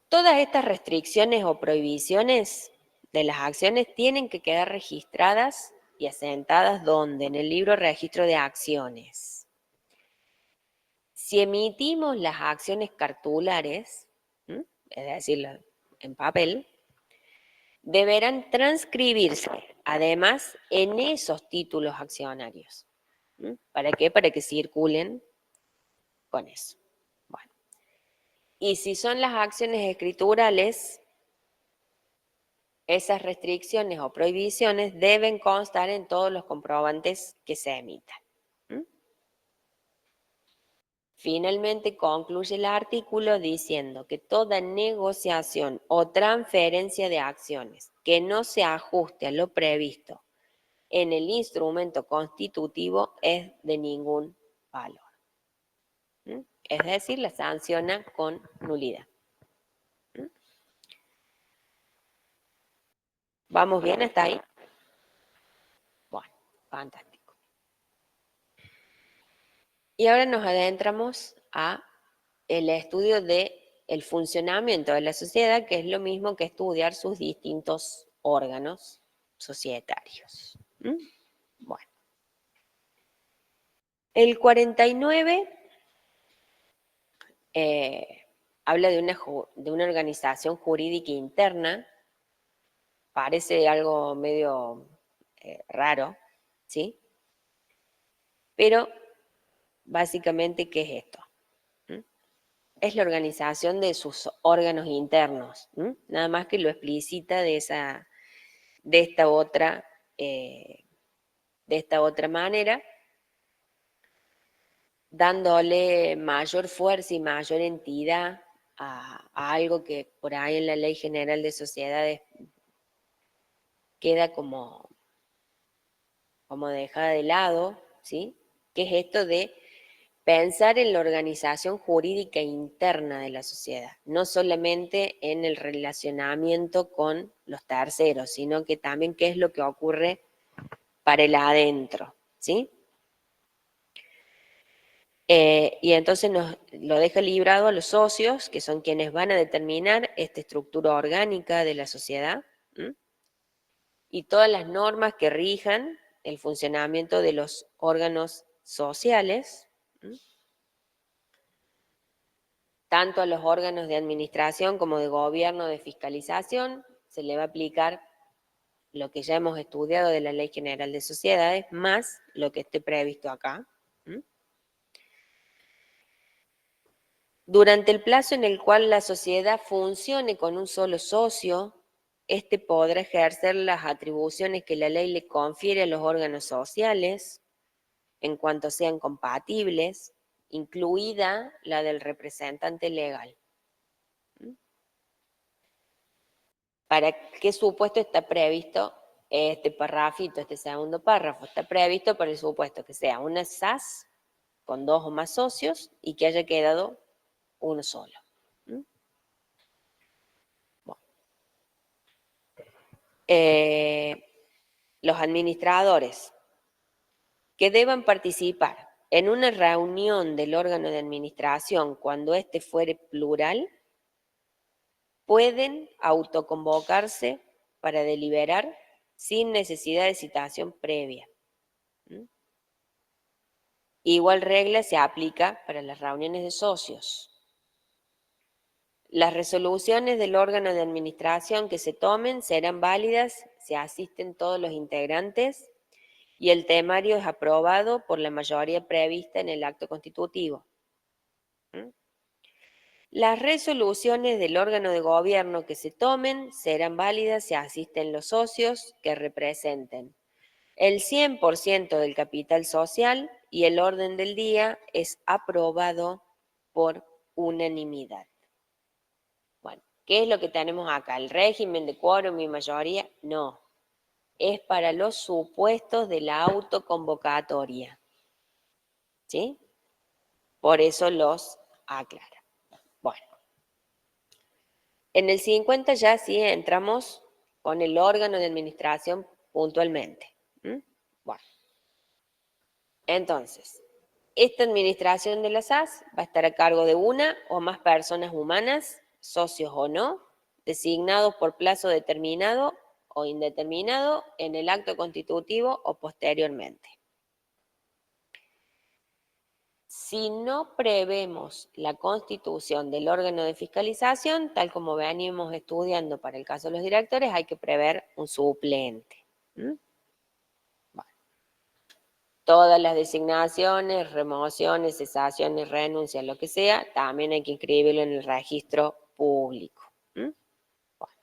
todas estas restricciones o prohibiciones de las acciones tienen que quedar registradas y asentadas ¿dónde? En el libro Registro de Acciones. Si emitimos las acciones cartulares, es decir, en papel, deberán transcribirse, además, en esos títulos accionarios. ¿Para qué? Para que circulen con eso. Bueno. Y si son las acciones escriturales, esas restricciones o prohibiciones deben constar en todos los comprobantes que se emitan. Finalmente concluye el artículo diciendo que toda negociación o transferencia de acciones que no se ajuste a lo previsto en el instrumento constitutivo es de ningún valor. Es decir, la sanciona con nulidad. ¿Vamos bien hasta ahí? Bueno, fantástico. Y ahora nos adentramos a el estudio de el funcionamiento de la sociedad, que es lo mismo que estudiar sus distintos órganos societarios. Bueno. El 49 habla de una organización jurídica interna, parece algo medio raro, ¿sí? Pero básicamente, ¿qué es esto? Es la organización de sus órganos internos, nada más que lo explicita de esta otra manera, dándole mayor fuerza y mayor entidad a algo que por ahí en la Ley General de Sociedades queda como dejada de lado, ¿sí? Que es esto de pensar en la organización jurídica interna de la sociedad, no solamente en el relacionamiento con los terceros, sino que también qué es lo que ocurre para el adentro, ¿sí? Y entonces nos lo deja librado a los socios, que son quienes van a determinar esta estructura orgánica de la sociedad, y todas las normas que rijan el funcionamiento de los órganos sociales, tanto a los órganos de administración como de gobierno, de fiscalización, se le va a aplicar lo que ya hemos estudiado de la Ley General de Sociedades, más lo que esté previsto acá. Durante el plazo en el cual la sociedad funcione con un solo socio, este podrá ejercer las atribuciones que la ley le confiere a los órganos sociales, en cuanto sean compatibles, incluida la del representante legal. ¿Para qué supuesto está previsto este parrafito, este segundo párrafo? Está previsto para el supuesto que sea una SAS con 2 o más socios y que haya quedado uno solo. Bueno. Los administradores que deban participar en una reunión del órgano de administración cuando éste fuere plural, pueden autoconvocarse para deliberar sin necesidad de citación previa. Igual regla se aplica para las reuniones de socios. Las resoluciones del órgano de administración que se tomen serán válidas si asisten todos los integrantes y el temario es aprobado por la mayoría prevista en el acto constitutivo. Las resoluciones del órgano de gobierno que se tomen serán válidas si asisten los socios que representen el 100% del capital social y el orden del día es aprobado por unanimidad. Bueno, ¿qué es lo que tenemos acá? ¿El régimen de quórum y mayoría? No, es para los supuestos de la autoconvocatoria. ¿Sí? Por eso los aclara. Bueno, en el 50 ya sí entramos con el órgano de administración puntualmente. Bueno, entonces, esta administración de las SAS va a estar a cargo de una o más personas humanas, socios o no, designados por plazo determinado o indeterminado en el acto constitutivo o posteriormente. Si no prevemos la constitución del órgano de fiscalización, tal como venimos estudiando para el caso de los directores, hay que prever un suplente. Bueno, todas las designaciones, remociones, cesaciones, renuncias, lo que sea, también hay que inscribirlo en el registro público. Bueno.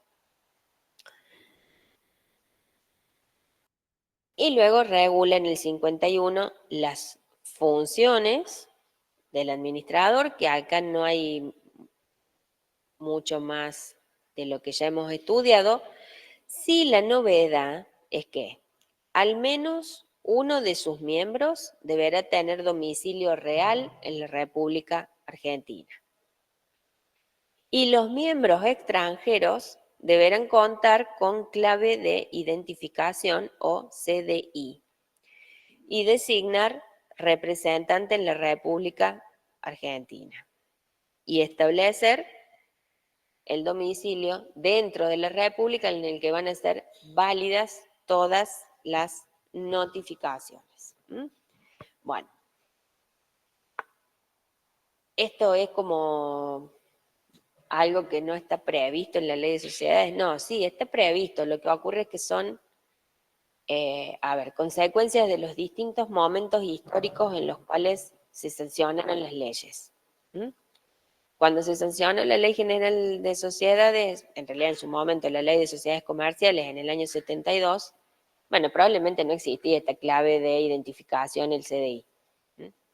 Y luego regula en el 51 las funciones del administrador, que acá no hay mucho más de lo que ya hemos estudiado. Sí, la novedad es que al menos uno de sus miembros deberá tener domicilio real en la República Argentina. Y los miembros extranjeros deberán contar con clave de identificación o CDI y designar representante en la República Argentina y establecer el domicilio dentro de la República en el que van a ser válidas todas las notificaciones. Bueno, esto es como algo que no está previsto en la ley de sociedades. No, sí, está previsto. Lo que ocurre es que son, consecuencias de los distintos momentos históricos en los cuales se sancionan las leyes. Cuando se sancionó la Ley General de Sociedades, en realidad en su momento la Ley de Sociedades Comerciales en el año 72, bueno, probablemente no existía esta clave de identificación, el CDI.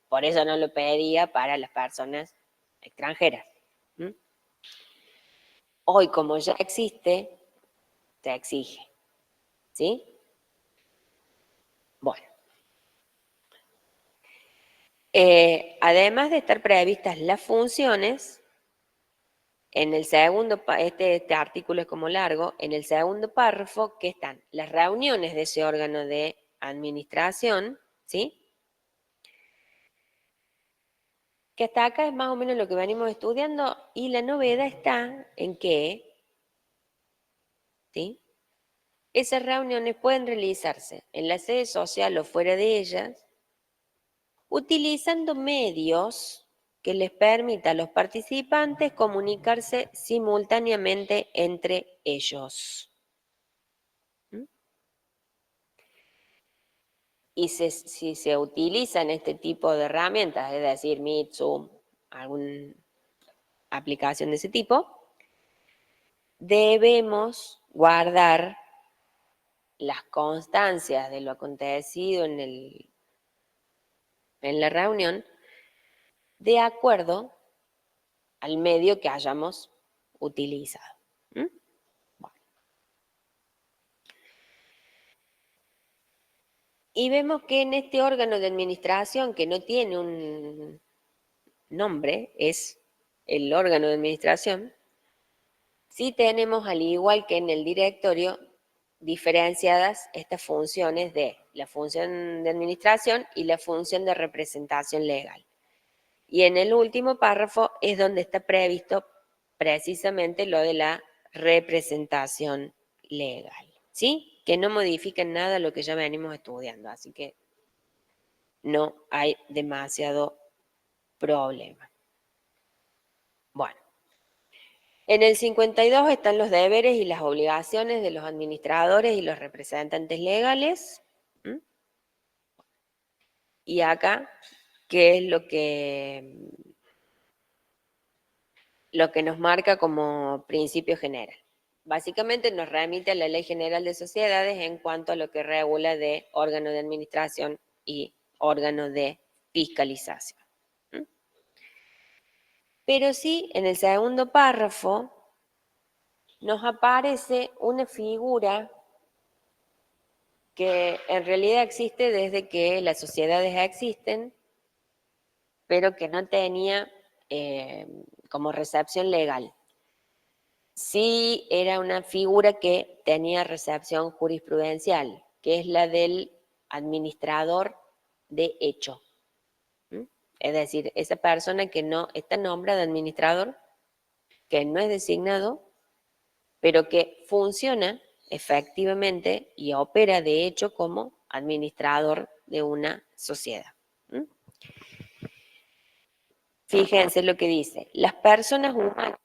Por eso no lo pedía para las personas extranjeras. Hoy, como ya existe, se exige. ¿Sí? Bueno. Además de estar previstas las funciones, en el segundo, este artículo es como largo, en el segundo párrafo, que están las reuniones de ese órgano de administración, ¿sí? Que hasta acá es más o menos lo que venimos estudiando, y la novedad está en que, ¿sí? Esas reuniones pueden realizarse en la sede social o fuera de ellas, utilizando medios que les permita a los participantes comunicarse simultáneamente entre ellos. Y si se utilizan este tipo de herramientas, es decir, Meet, Zoom, alguna aplicación de ese tipo, debemos guardar las constancias de lo acontecido en la reunión de acuerdo al medio que hayamos utilizado. Bueno. Y vemos que en este órgano de administración, que no tiene un nombre, es el órgano de administración, sí tenemos, al igual que en el directorio, diferenciadas estas funciones de la función de administración y la función de representación legal. Y en el último párrafo es donde está previsto precisamente lo de la representación legal, ¿sí? Que no modifiquen nada lo que ya venimos estudiando, así que no hay demasiado problema. Bueno, en el 52 están los deberes y las obligaciones de los administradores y los representantes legales. Y acá, ¿qué es lo que lo que nos marca como principio general. Básicamente nos remite a la Ley General de Sociedades en cuanto a lo que regula de órgano de administración y órgano de fiscalización. Pero sí, en el segundo párrafo nos aparece una figura que en realidad existe desde que las sociedades existen, pero que no tenía como recepción legal. Sí era una figura que tenía recepción jurisprudencial, que es la del administrador de hecho. Es decir, esa persona que no está nombrada administrador, que no es designado, pero que funciona efectivamente y opera de hecho como administrador de una sociedad. Fíjense lo que dice, las personas humanas,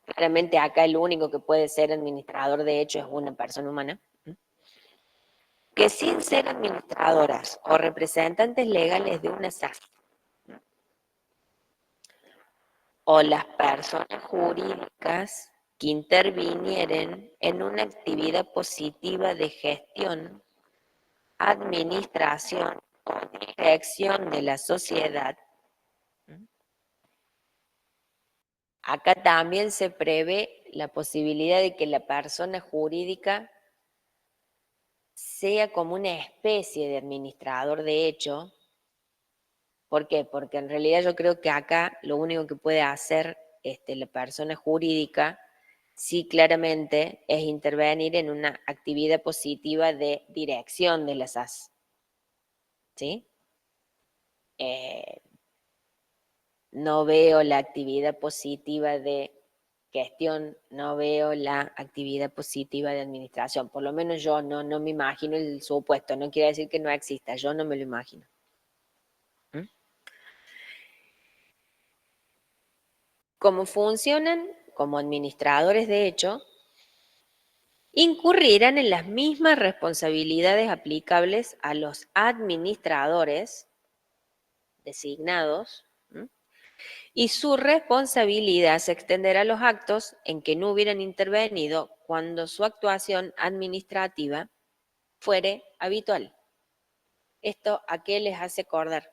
claramente acá el único que puede ser administrador de hecho es una persona humana, que sin ser administradoras o representantes legales de una SAS, o las personas jurídicas que intervinieren en una actividad positiva de gestión, administración o dirección de la sociedad. Acá también se prevé la posibilidad de que la persona jurídica sea como una especie de administrador de hecho. ¿Por qué? Porque en realidad yo creo que acá lo único que puede hacer la persona jurídica, sí claramente, es intervenir en una actividad positiva de dirección de las SAS. ¿Sí? No veo la actividad positiva de gestión, no veo la actividad positiva de administración. Por lo menos yo no me imagino el supuesto. No quiere decir que no exista, yo no me lo imagino. Como funcionan como administradores de hecho, incurrirán en las mismas responsabilidades aplicables a los administradores designados, y su responsabilidad se extenderá a los actos en que no hubieran intervenido cuando su actuación administrativa fuere habitual. ¿Esto a qué les hace acordar?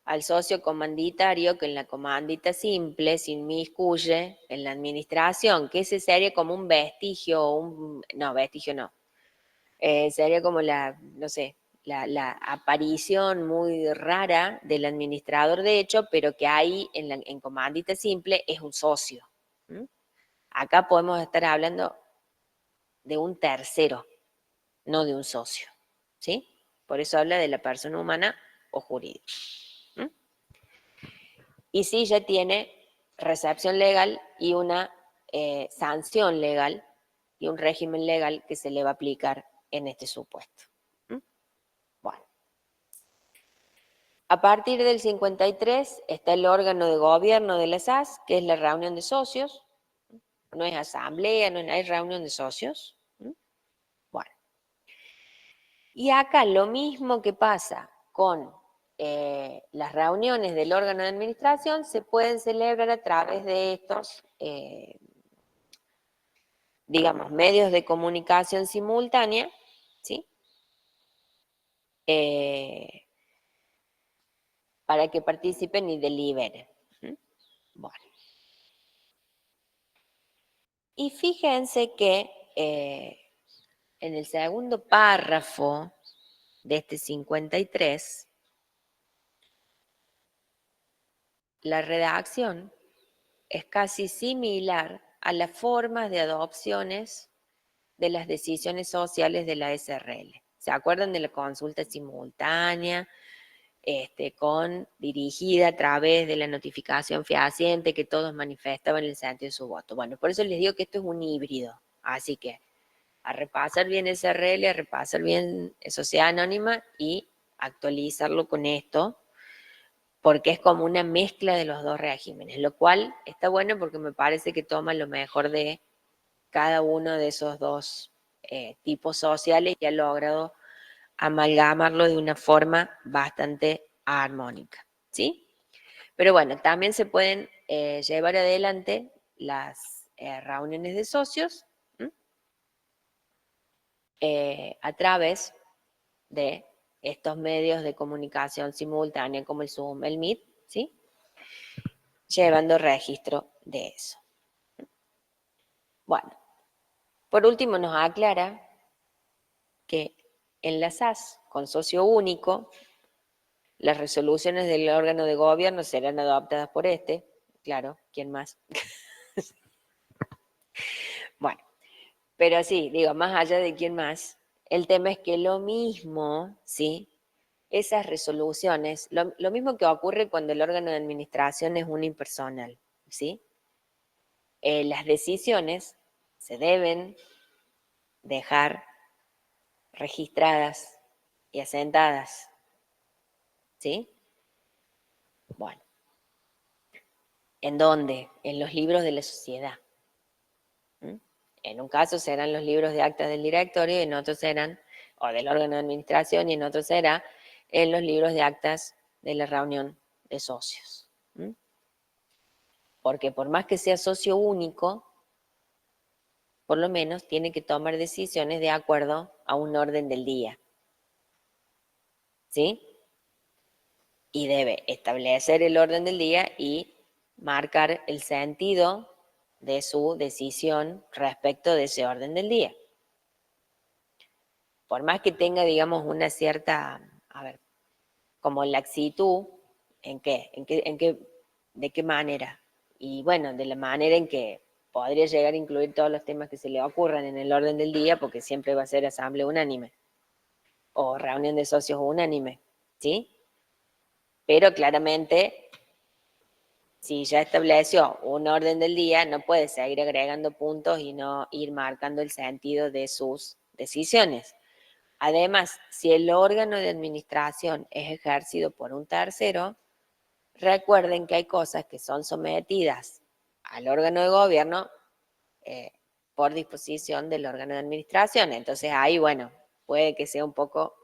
Al socio comanditario que en la comandita simple se inmiscuye en la administración, que ese sería como un vestigio, no, vestigio no, sería como no sé, la aparición muy rara del administrador de hecho, pero que ahí en comandita simple es un socio. Acá podemos estar hablando de un tercero, no de un socio, ¿sí? Por eso habla de la persona humana o jurídica. Y sí ya tiene recepción legal y una sanción legal y un régimen legal que se le va a aplicar en este supuesto. Bueno. A partir del 53 está el órgano de gobierno de la SAS, que es la reunión de socios. No es asamblea, no hay reunión de socios. Bueno. Y acá lo mismo que pasa con las reuniones del órgano de administración se pueden celebrar a través de estos, digamos, medios de comunicación simultánea, ¿sí? Para que participen y deliberen. Bueno. Y fíjense que en el segundo párrafo de este 53, la redacción es casi similar a las formas de adopciones de las decisiones sociales de la SRL. ¿Se acuerdan de la consulta simultánea? Dirigida a través de la notificación fehaciente que todos manifestaban el sentido de su voto. Bueno, por eso les digo que esto es un híbrido. Así que a repasar bien SRL, a repasar bien Sociedad Anónima y actualizarlo con esto, porque es como una mezcla de los dos regímenes, lo cual está bueno porque me parece que toma lo mejor de cada uno de esos dos tipos sociales y ha logrado amalgamarlo de una forma bastante armónica, ¿sí? Pero bueno, también se pueden llevar adelante las reuniones de socios a través de estos medios de comunicación simultánea como el Zoom, el Meet, ¿sí? Llevando registro de eso. Bueno, por último nos aclara que en la SAS, con socio único, las resoluciones del órgano de gobierno serán adoptadas por este. Claro, ¿quién más? Bueno, pero sí, digo, más allá de quién más, el tema es que lo mismo, ¿sí? Esas resoluciones, lo mismo que ocurre cuando el órgano de administración es unipersonal, ¿sí? Las decisiones se deben dejar registradas y asentadas, ¿sí? Bueno, ¿en dónde? En los libros de la sociedad. En un caso serán los libros de actas del directorio y en otros serán, o del órgano de administración, y en otros será en los libros de actas de la reunión de socios. Porque por más que sea socio único, por lo menos tiene que tomar decisiones de acuerdo a un orden del día. ¿Sí? Y debe establecer el orden del día y marcar el sentido de su decisión respecto de ese orden del día. Por más que tenga, digamos, una cierta, a ver, como laxitud, ¿en qué? ¿De qué manera? Y bueno, de la manera en que podría llegar a incluir todos los temas que se le ocurran en el orden del día, porque siempre va a ser asamblea unánime o reunión de socios unánime, ¿sí? Pero claramente, si ya estableció un orden del día, no puede seguir agregando puntos y no ir marcando el sentido de sus decisiones. Además, si el órgano de administración es ejercido por un tercero, recuerden que hay cosas que son sometidas al órgano de gobierno por disposición del órgano de administración. Entonces ahí, bueno, puede que sea un poco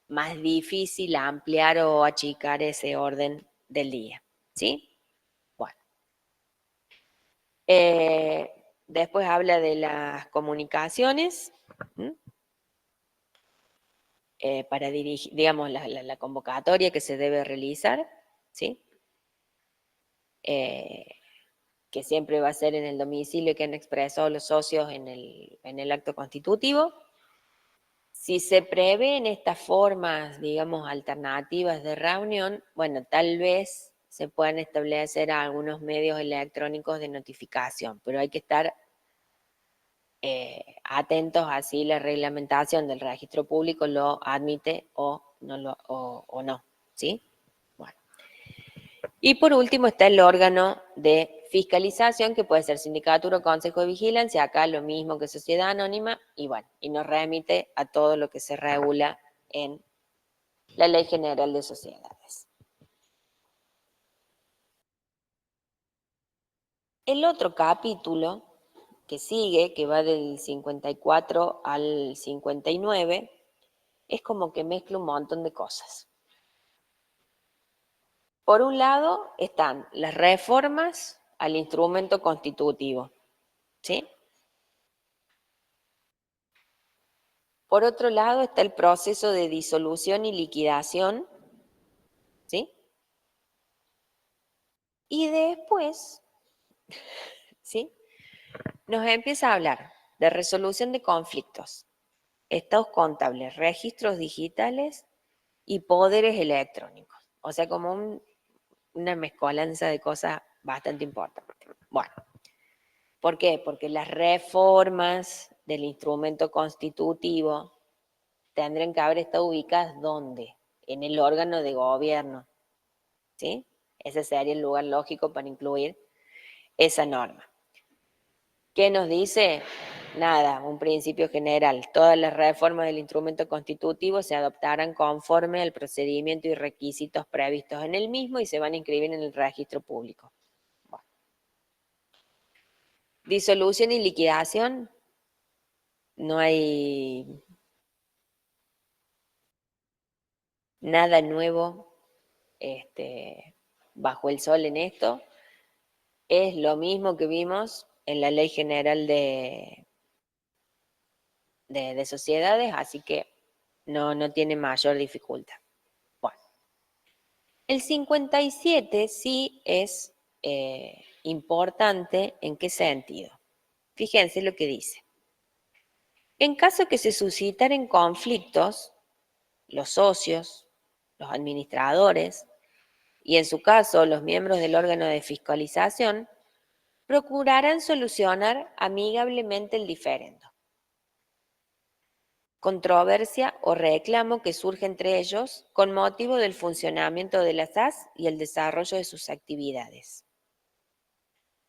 más difícil ampliar o achicar ese orden del día. ¿Sí? Bueno. Después habla de las comunicaciones. Para dirigir, digamos, la convocatoria que se debe realizar, ¿sí? Que siempre va a ser en el domicilio que han expresado los socios en el acto constitutivo. Si se prevén estas formas, digamos, alternativas de reunión, bueno, tal vez se puedan establecer algunos medios electrónicos de notificación, pero hay que estar atentos a si la reglamentación del registro público lo admite o no, ¿sí? Bueno. Y por último está el órgano de fiscalización, que puede ser sindicatura o consejo de vigilancia, acá lo mismo que sociedad anónima, y bueno, y nos remite a todo lo que se regula en la Ley General de Sociedades. El otro capítulo que sigue, que va del 54 al 59, es como que mezcla un montón de cosas. Por un lado están las reformas al instrumento constitutivo, ¿sí? Por otro lado está el proceso de disolución y liquidación, ¿sí? Y después, ¿sí? Nos empieza a hablar de resolución de conflictos, estados contables, registros digitales y poderes electrónicos. O sea, como una mezcolanza de cosas bastante importantes. Bueno, ¿por qué? Porque las reformas del instrumento constitutivo tendrían que haber estado ubicadas ¿dónde? En el órgano de gobierno, ¿sí? Ese sería el lugar lógico para incluir esa norma. ¿Qué nos dice? Nada, un principio general. Todas las reformas del instrumento constitutivo se adoptarán conforme al procedimiento y requisitos previstos en el mismo y se van a inscribir en el registro público. Bueno. Disolución y liquidación. No hay nada nuevo bajo el sol en esto, es lo mismo que vimos en la Ley General de Sociedades, así que no tiene mayor dificultad. Bueno, el 57 sí es importante. ¿En qué sentido? Fíjense lo que dice. En caso que se suscitaren conflictos, los socios, los administradores y en su caso los miembros del órgano de fiscalización procurarán solucionar amigablemente el diferendo, controversia o reclamo que surge entre ellos con motivo del funcionamiento de las SAS y el desarrollo de sus actividades,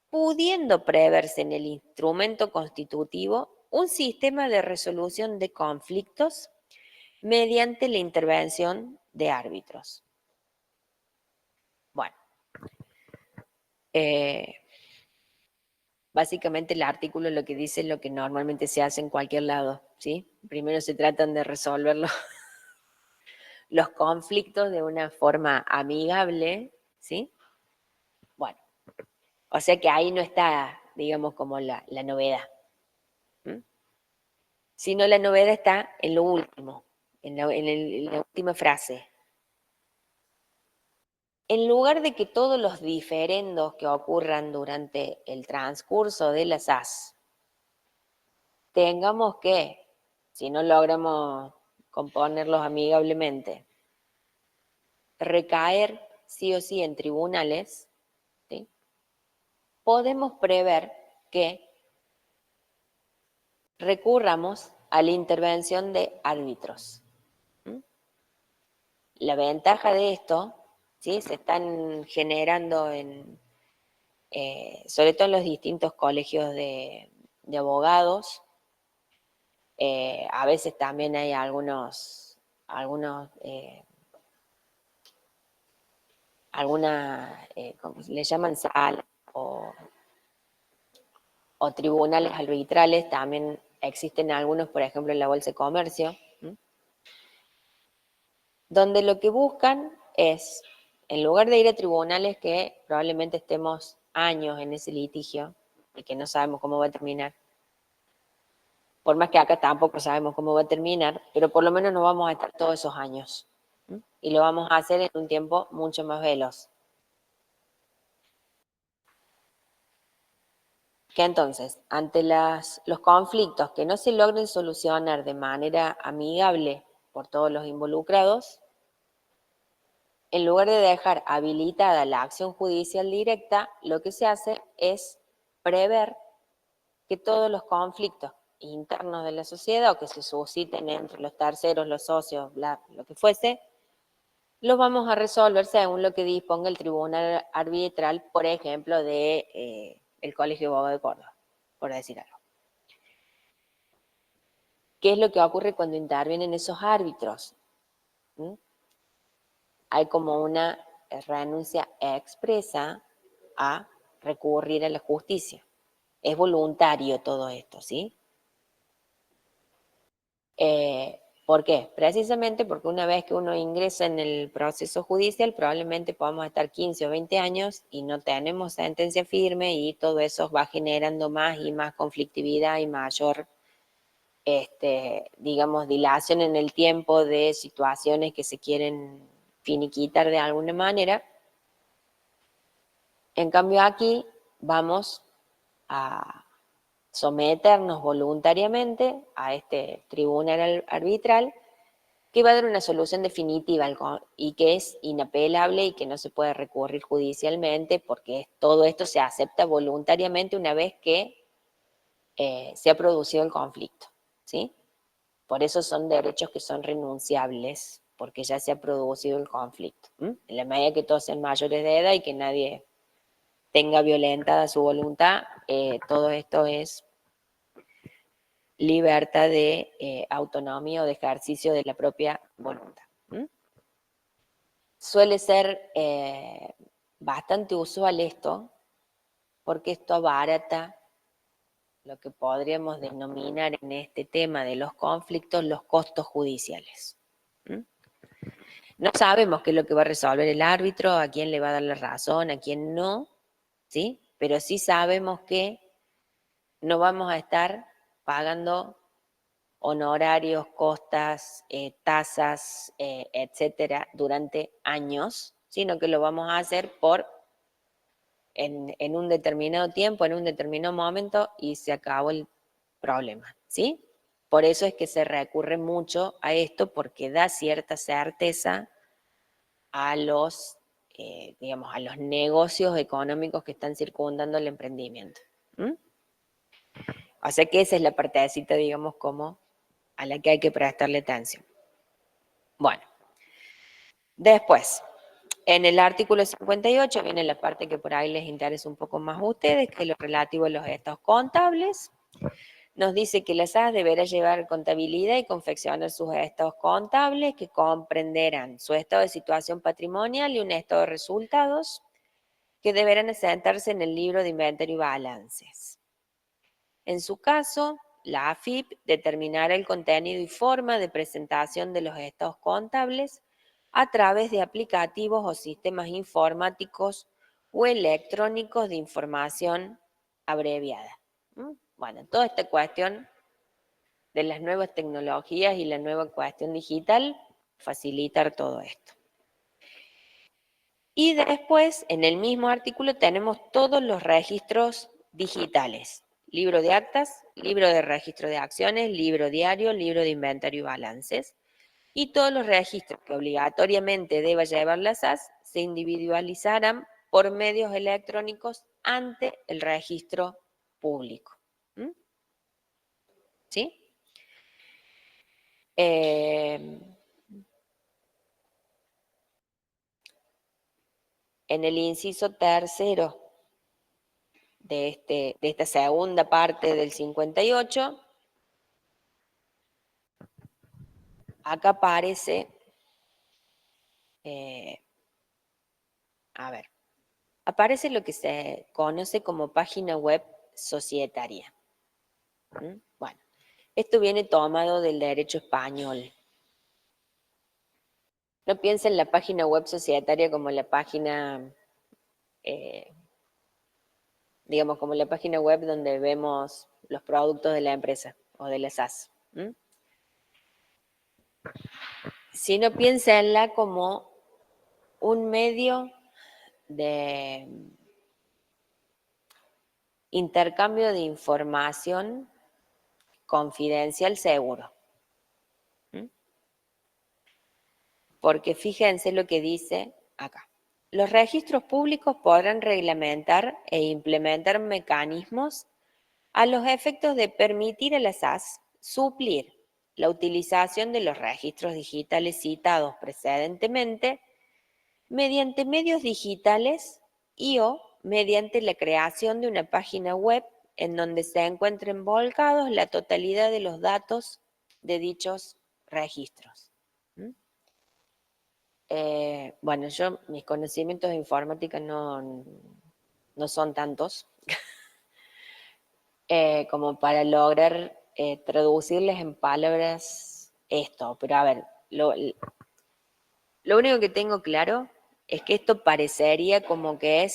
pudiendo preverse en el instrumento constitutivo un sistema de resolución de conflictos mediante la intervención de árbitros. Bueno, básicamente el artículo lo que dice es lo que normalmente se hace en cualquier lado, ¿sí? Primero se tratan de resolver los conflictos de una forma amigable, ¿sí? Bueno, o sea que ahí no está, digamos, como la novedad, ¿m? Sino la novedad está en lo último, en la última frase. En lugar de que todos los diferendos que ocurran durante el transcurso de las SAS tengamos que, si no logramos componerlos amigablemente, recaer sí o sí en tribunales, ¿sí? Podemos prever que recurramos a la intervención de árbitros. ¿Mm? La ventaja de esto, ¿sí? Se están generando sobre todo en los distintos colegios de abogados. A veces también hay algunas como le llaman sal o tribunales arbitrales, también existen algunos, por ejemplo, en la Bolsa de Comercio, ¿m? Donde lo que buscan es, en lugar de ir a tribunales que probablemente estemos años en ese litigio y que no sabemos cómo va a terminar, por más que acá tampoco sabemos cómo va a terminar, pero por lo menos no vamos a estar todos esos años, ¿m? Y lo vamos a hacer en un tiempo mucho más veloz. Que entonces, ante los conflictos que no se logren solucionar de manera amigable por todos los involucrados, en lugar de dejar habilitada la acción judicial directa, lo que se hace es prever que todos los conflictos internos de la sociedad o que se susciten entre los terceros, los socios, lo que fuese, los vamos a resolver según lo que disponga el tribunal arbitral, por ejemplo, el Colegio de Abogados de Córdoba, por decir algo. ¿Qué es lo que ocurre cuando intervienen esos árbitros? ¿Mm? Hay como una renuncia expresa a recurrir a la justicia. Es voluntario todo esto, ¿sí? ¿Por qué? Precisamente porque una vez que uno ingresa en el proceso judicial, probablemente podamos estar 15 o 20 años y no tenemos sentencia firme y todo eso va generando más y más conflictividad y mayor, digamos, dilación en el tiempo de situaciones que se quieren finiquitar de alguna manera. En cambio aquí vamos a someternos voluntariamente a este tribunal arbitral que va a dar una solución definitiva y que es inapelable y que no se puede recurrir judicialmente porque todo esto se acepta voluntariamente una vez que se ha producido el conflicto, ¿sí? Por eso son derechos que son renunciables, porque ya se ha producido el conflicto. En la medida que todos sean mayores de edad y que nadie tenga violentada su voluntad, todo esto es libertad de autonomía o de ejercicio de la propia voluntad. Suele ser bastante usual esto, porque esto abarata lo que podríamos denominar en este tema de los conflictos los costos judiciales. No sabemos qué es lo que va a resolver el árbitro, a quién le va a dar la razón, a quién no, ¿sí? Pero sí sabemos que no vamos a estar pagando honorarios, costas, tasas, etcétera, durante años, sino que lo vamos a hacer en un determinado tiempo, en un determinado momento, y se acabó el problema, ¿sí? Por eso es que se recurre mucho a esto, porque da cierta certeza a los, digamos, a los negocios económicos que están circundando el emprendimiento. ¿Mm? O sea que esa es la partecita, digamos, como a la que hay que prestarle atención. Bueno, después, en el artículo 58 viene la parte que por ahí les interesa un poco más a ustedes, que es lo relativo a los estados contables. Nos dice que la SAS deberá llevar contabilidad y confeccionar sus estados contables que comprenderán su estado de situación patrimonial y un estado de resultados que deberán asentarse en el libro de inventario y balances. En su caso, la AFIP determinará el contenido y forma de presentación de los estados contables a través de aplicativos o sistemas informáticos o electrónicos de información abreviada. Bueno, toda esta cuestión de las nuevas tecnologías y la nueva cuestión digital, facilitar todo esto. Y después, en el mismo artículo, tenemos todos los registros digitales. Libro de actas, libro de registro de acciones, libro diario, libro de inventario y balances. Y todos los registros que obligatoriamente deba llevar la SAS se individualizarán por medios electrónicos ante el registro público. ¿Sí? En el inciso tercero de esta segunda parte del 58, acá aparece, aparece lo que se conoce como página web societaria. Bueno, esto viene tomado del derecho español. No piensen en la página web societaria como la página, digamos, como la página web donde vemos los productos de la empresa o de la SAS. Sino piénsenla como un medio de intercambio de información confidencial seguro. Porque fíjense lo que dice acá. Los registros públicos podrán reglamentar e implementar mecanismos a los efectos de permitir a la SAS suplir la utilización de los registros digitales citados precedentemente mediante medios digitales y o mediante la creación de una página web en donde se encuentren volcados la totalidad de los datos de dichos registros. Bueno, mis conocimientos de informática no son tantos como para lograr traducirles en palabras esto, pero a ver, lo único que tengo claro es que esto parecería como que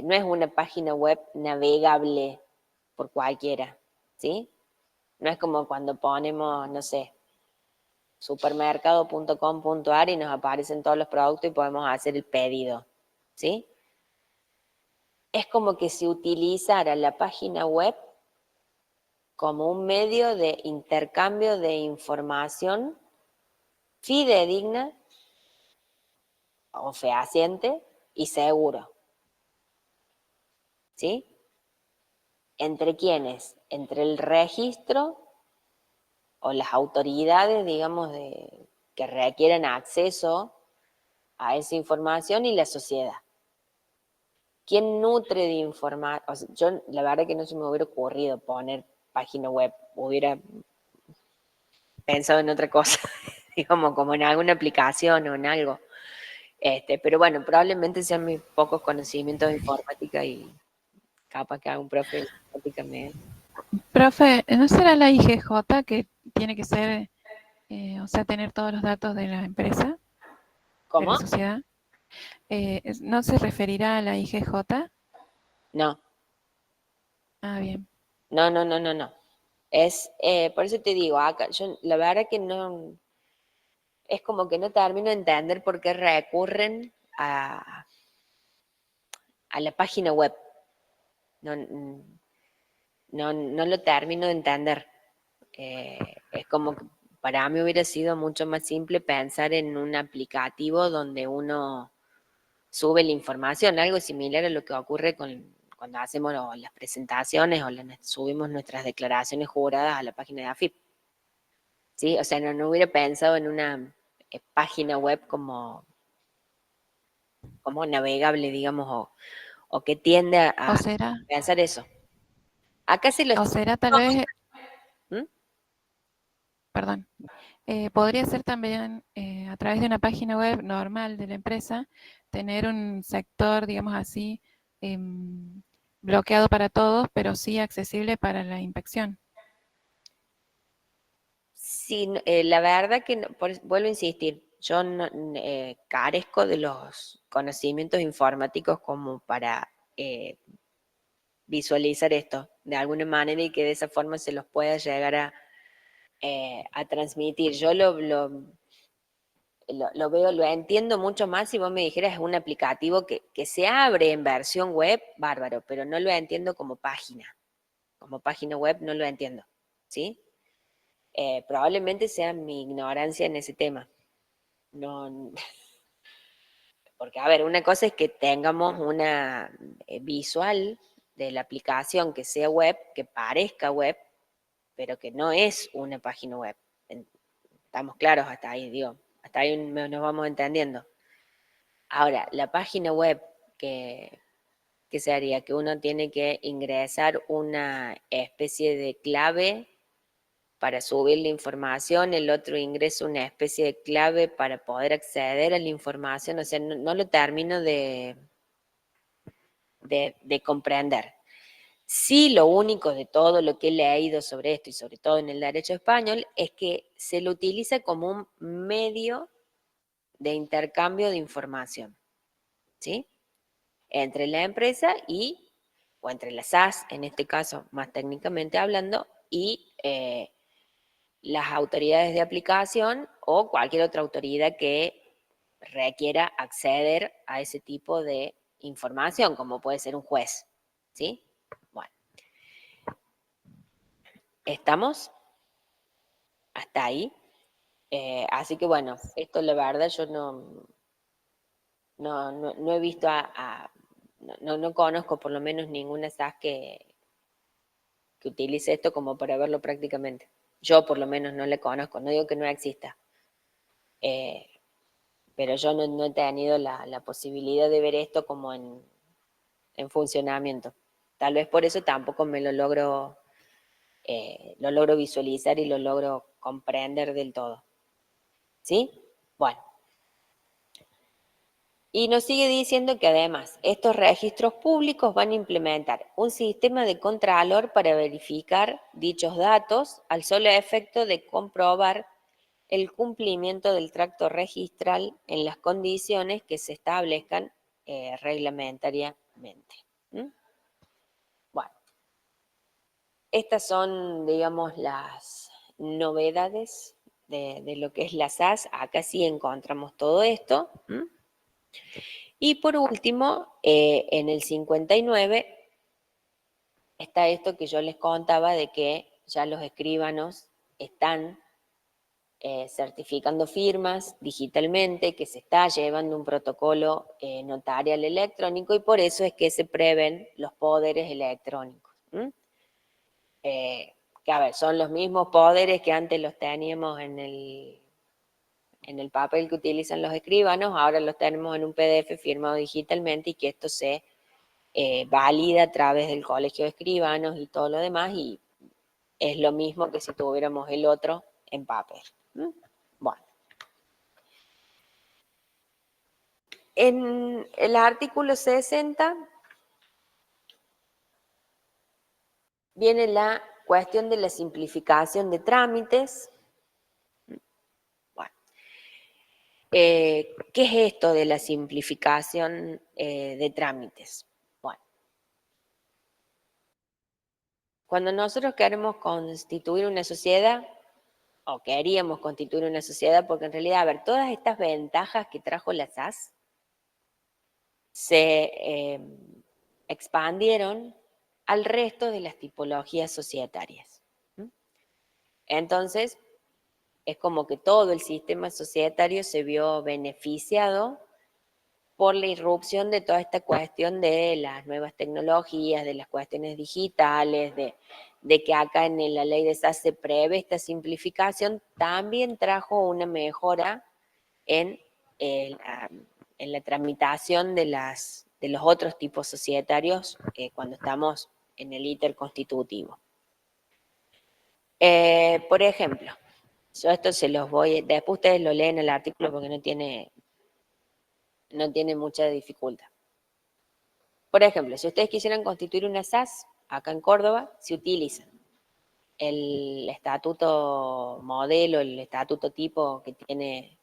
no es una página web navegable por cualquiera, ¿sí? No es como cuando ponemos, no sé, supermercado.com.ar y nos aparecen todos los productos y podemos hacer el pedido, ¿sí? Es como que se utilizara la página web como un medio de intercambio de información fidedigna o fehaciente y seguro, ¿sí? ¿Entre quiénes? Entre el registro o las autoridades, digamos, que requieren acceso a esa información y la sociedad. ¿Quién nutre de informar? O sea, yo la verdad que no se me hubiera ocurrido poner página web, hubiera pensado en otra cosa, digamos, como en alguna aplicación o en algo. Pero bueno, probablemente sean mis pocos conocimientos de informática y capaz que algún profe de informática me... Profe, ¿no será la IGJ que tiene que ser, o sea, tener todos los datos de la empresa? de la ¿Cómo? sociedad. ¿No se referirá a la IGJ? No, Ah, bien. no, no, no, no, no. Por eso te digo, acá, yo la verdad que no, es como que no termino de entender por qué recurren a la página web. No, no lo termino de entender. Es como que para mí hubiera sido mucho más simple pensar en un aplicativo donde uno sube la información, algo similar a lo que ocurre cuando hacemos las presentaciones o subimos nuestras declaraciones juradas a la página de AFIP. ¿Sí? O sea, no hubiera pensado en una página web como navegable, digamos, o que tiende O a será, pensar eso. Acá se lo o está... será tal vez, ¿Mm? perdón, podría ser también a través de una página web normal de la empresa, tener un sector, digamos así, bloqueado para todos, pero sí accesible para la inspección. Sí, la verdad que, vuelvo a insistir, yo carezco de los conocimientos informáticos como para visualizar esto de alguna manera y que de esa forma se los pueda llegar a transmitir. Yo lo veo, lo entiendo mucho más si vos me dijeras es un aplicativo que se abre en versión web, bárbaro, pero no lo entiendo como página. Como página web no lo entiendo, ¿sí? Probablemente sea mi ignorancia en ese tema. No, porque, a ver, una cosa es que tengamos una visual de la aplicación que sea web, que parezca web, pero que no es una página web. Estamos claros hasta ahí, digo, hasta ahí nos vamos entendiendo. Ahora, la página web que se haría, que uno tiene que ingresar una especie de clave para subir la información, el otro ingresa una especie de clave para poder acceder a la información, o sea, no lo termino de comprender. Sí, lo único de todo lo que he leído sobre esto y sobre todo en el derecho español es que se lo utiliza como un medio de intercambio de información, ¿sí? Entre la empresa o entre las SAS, en este caso, más técnicamente hablando, y las autoridades de aplicación o cualquier otra autoridad que requiera acceder a ese tipo de información, como puede ser un juez, ¿sí? Bueno, ¿estamos hasta ahí? Así que bueno, esto la verdad yo no he visto no conozco por lo menos ninguna SAS que utilice esto como para verlo prácticamente. Yo por lo menos no le conozco, no digo que no exista, eh, pero yo no he tenido la posibilidad de ver esto como en funcionamiento. Tal vez por eso tampoco me lo logro visualizar y lo logro comprender del todo. ¿Sí? Bueno. Y nos sigue diciendo que además estos registros públicos van a implementar un sistema de contralor para verificar dichos datos al solo efecto de comprobar el cumplimiento del tracto registral en las condiciones que se establezcan reglamentariamente. ¿Mm? Bueno, estas son, digamos, las novedades de lo que es la SAS. Acá sí encontramos todo esto. ¿Mm? Y por último, en el 59 está esto que yo les contaba de que ya los escribanos están certificando firmas digitalmente, que se está llevando un protocolo notarial electrónico y por eso es que se prevén los poderes electrónicos. Que a ver, son los mismos poderes que antes los teníamos en el papel que utilizan los escribanos, ahora los tenemos en un PDF firmado digitalmente y que esto se valida a través del colegio de escribanos y todo lo demás y es lo mismo que si tuviéramos el otro en papel. Bueno. En el artículo 60 viene la cuestión de la simplificación de trámites. Bueno, ¿Qué es esto de la simplificación de trámites? Bueno, cuando nosotros queremos constituir una sociedad, o queríamos constituir una sociedad, porque en realidad, a ver, todas estas ventajas que trajo la SAS se expandieron al resto de las tipologías societarias. Entonces, es como que todo el sistema societario se vio beneficiado por la irrupción de toda esta cuestión de las nuevas tecnologías, de las cuestiones digitales, de que acá en la ley de SAS se prevé esta simplificación, también trajo una mejora en, en la tramitación de los otros tipos societarios cuando estamos en el íter constitutivo. Por ejemplo, yo esto se los voy, después ustedes lo leen el artículo porque no tiene mucha dificultad. Por ejemplo, si ustedes quisieran constituir una SAS, acá en Córdoba, se utilizan el estatuto modelo, el estatuto tipo que tiene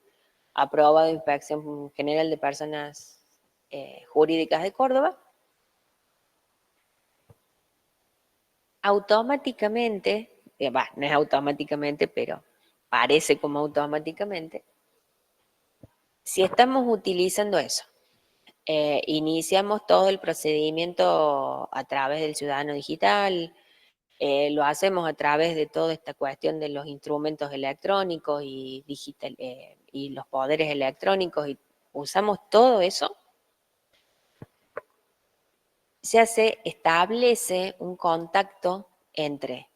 aprobado Inspección General de Personas Jurídicas de Córdoba, automáticamente, no es automáticamente, pero parece como automáticamente, si estamos utilizando eso, iniciamos todo el procedimiento a través del ciudadano digital, lo hacemos a través de toda esta cuestión de los instrumentos electrónicos y, y los poderes electrónicos, y usamos todo eso, establece un contacto entre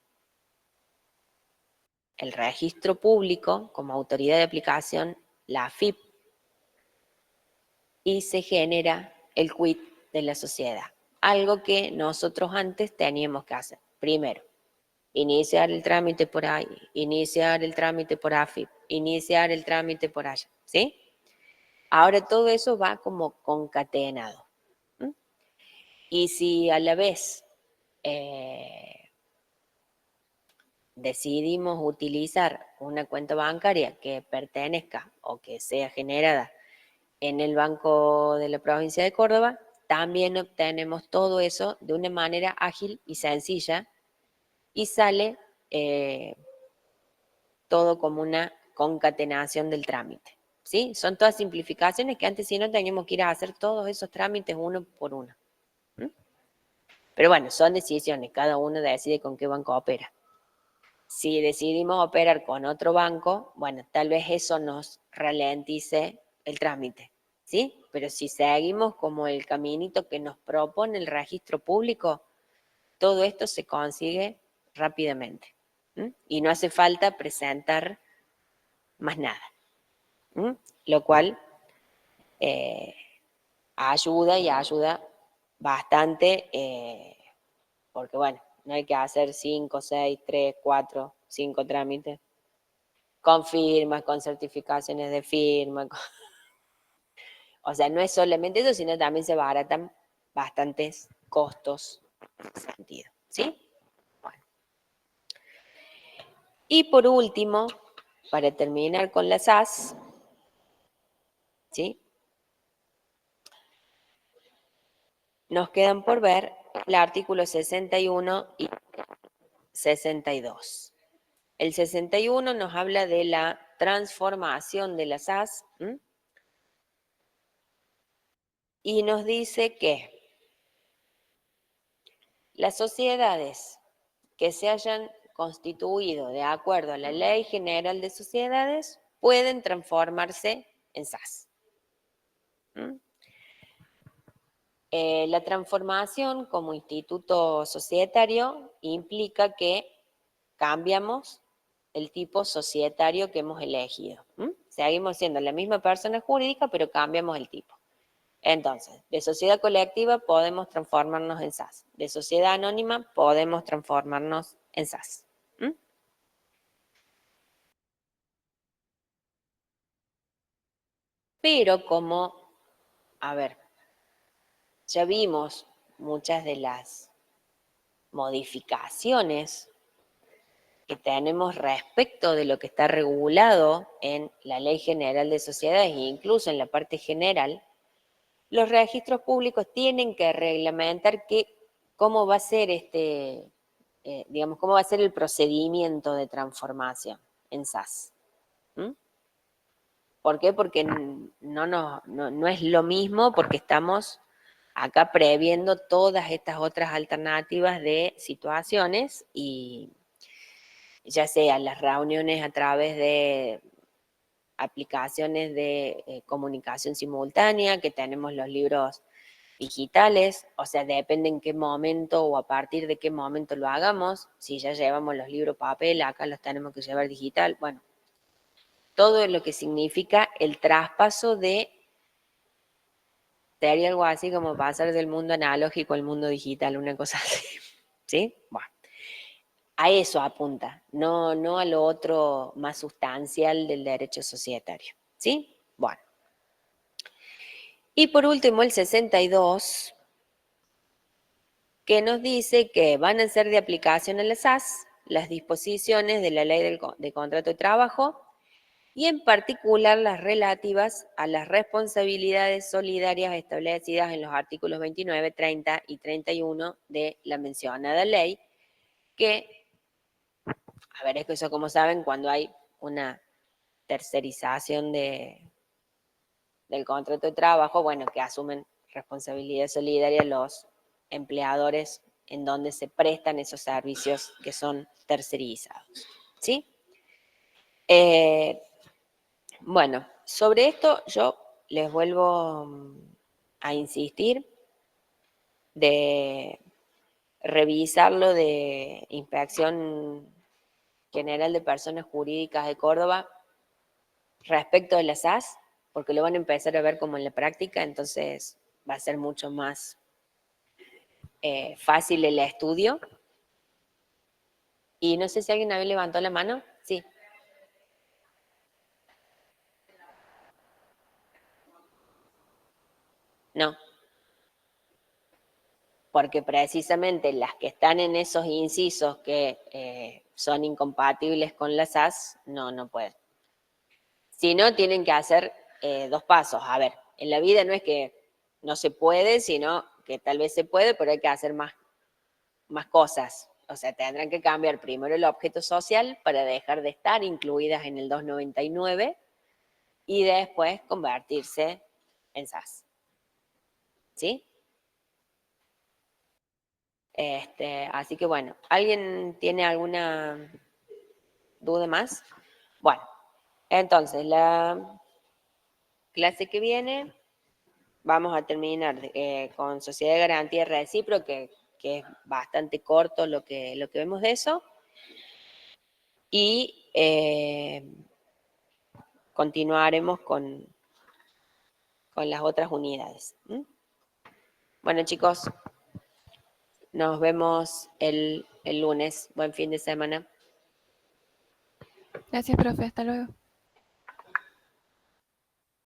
el registro público como autoridad de aplicación, la AFIP, y se genera el quit de la sociedad. Algo que nosotros antes teníamos que hacer. Primero, iniciar el trámite por ahí, iniciar el trámite por AFIP, iniciar el trámite por allá, ¿sí? Ahora todo eso va como concatenado. ¿Mm? Y si a la vez decidimos utilizar una cuenta bancaria que pertenezca o que sea generada en el Banco de la Provincia de Córdoba, también obtenemos todo eso de una manera ágil y sencilla y sale todo como una concatenación del trámite. ¿Sí? Son todas simplificaciones que antes si no teníamos que ir a hacer todos esos trámites uno por uno. ¿Mm? Pero bueno, son decisiones, cada uno decide con qué banco opera. Si decidimos operar con otro banco, bueno, tal vez eso nos ralentice el trámite, ¿sí? Pero si seguimos como el caminito que nos propone el registro público, todo esto se consigue rápidamente. Y no hace falta presentar más nada. Lo cual ayuda bastante, porque bueno, no hay que hacer 5, 6, 3, 4, 5 trámites, con firmas, con certificaciones de firma. O sea, no es solamente eso, sino también se abaratan bastantes costos en ese sentido. ¿Sí? Bueno. Y por último, para terminar con las SAS, ¿sí? Nos quedan por ver el artículo 61 y 62. El 61 nos habla de la transformación de las SAS y nos dice que las sociedades que se hayan constituido de acuerdo a la Ley General de Sociedades pueden transformarse en SAS. La transformación como instituto societario implica que cambiamos el tipo societario que hemos elegido. Seguimos siendo la misma persona jurídica, pero cambiamos el tipo. Entonces, de sociedad colectiva podemos transformarnos en SAS. De sociedad anónima podemos transformarnos en SAS. Pero como, a ver, ya vimos muchas de las modificaciones que tenemos respecto de lo que está regulado en la Ley General de Sociedades e incluso en la parte general, los registros públicos tienen que reglamentar cómo va a ser digamos, cómo va a ser el procedimiento de transformación en SAS. ¿Mm? ¿Por qué? Porque no es lo mismo, porque estamos acá previendo todas estas otras alternativas de situaciones y ya sea las reuniones a través de aplicaciones de comunicación simultánea, que tenemos los libros digitales, o sea, depende en qué momento o a partir de qué momento lo hagamos. Si ya llevamos los libros papel, acá los tenemos que llevar digital. Bueno, todo lo que significa el traspaso sería algo así como pasar del mundo analógico al mundo digital, una cosa así. ¿Sí? Bueno, a eso apunta, no a lo otro más sustancial del derecho societario. ¿Sí? Bueno. Y por último, el 62, que nos dice que van a ser de aplicación a las SAS las disposiciones de la Ley de Contrato de Trabajo y en particular las relativas a las responsabilidades solidarias establecidas en los artículos 29, 30 y 31 de la mencionada ley, que, a ver, es que eso como saben, cuando hay una tercerización del contrato de trabajo, bueno, que asumen responsabilidad solidaria los empleadores en donde se prestan esos servicios que son tercerizados. ¿Sí? Bueno, sobre esto yo les vuelvo a insistir de revisarlo de Inspección General de Personas Jurídicas de Córdoba respecto de las SAS, porque lo van a empezar a ver como en la práctica, entonces va a ser mucho más fácil el estudio. Y no sé si alguien había levantado la mano. Sí. No. Porque precisamente las que están en esos incisos que son incompatibles con las SAS, no pueden. Si no, tienen que hacer dos pasos. A ver, en la vida no es que no se puede, sino que tal vez se puede, pero hay que hacer más cosas. O sea, tendrán que cambiar primero el objeto social para dejar de estar incluidas en el 299 y después convertirse en SAS. ¿Sí? Así que bueno, ¿alguien tiene alguna duda más? Bueno, entonces la clase que viene vamos a terminar con sociedad de garantía recíproca, que es bastante corto lo que vemos de eso. Y continuaremos con las otras unidades. Bueno, chicos, nos vemos el lunes. Buen fin de semana. Gracias, profe. Hasta luego.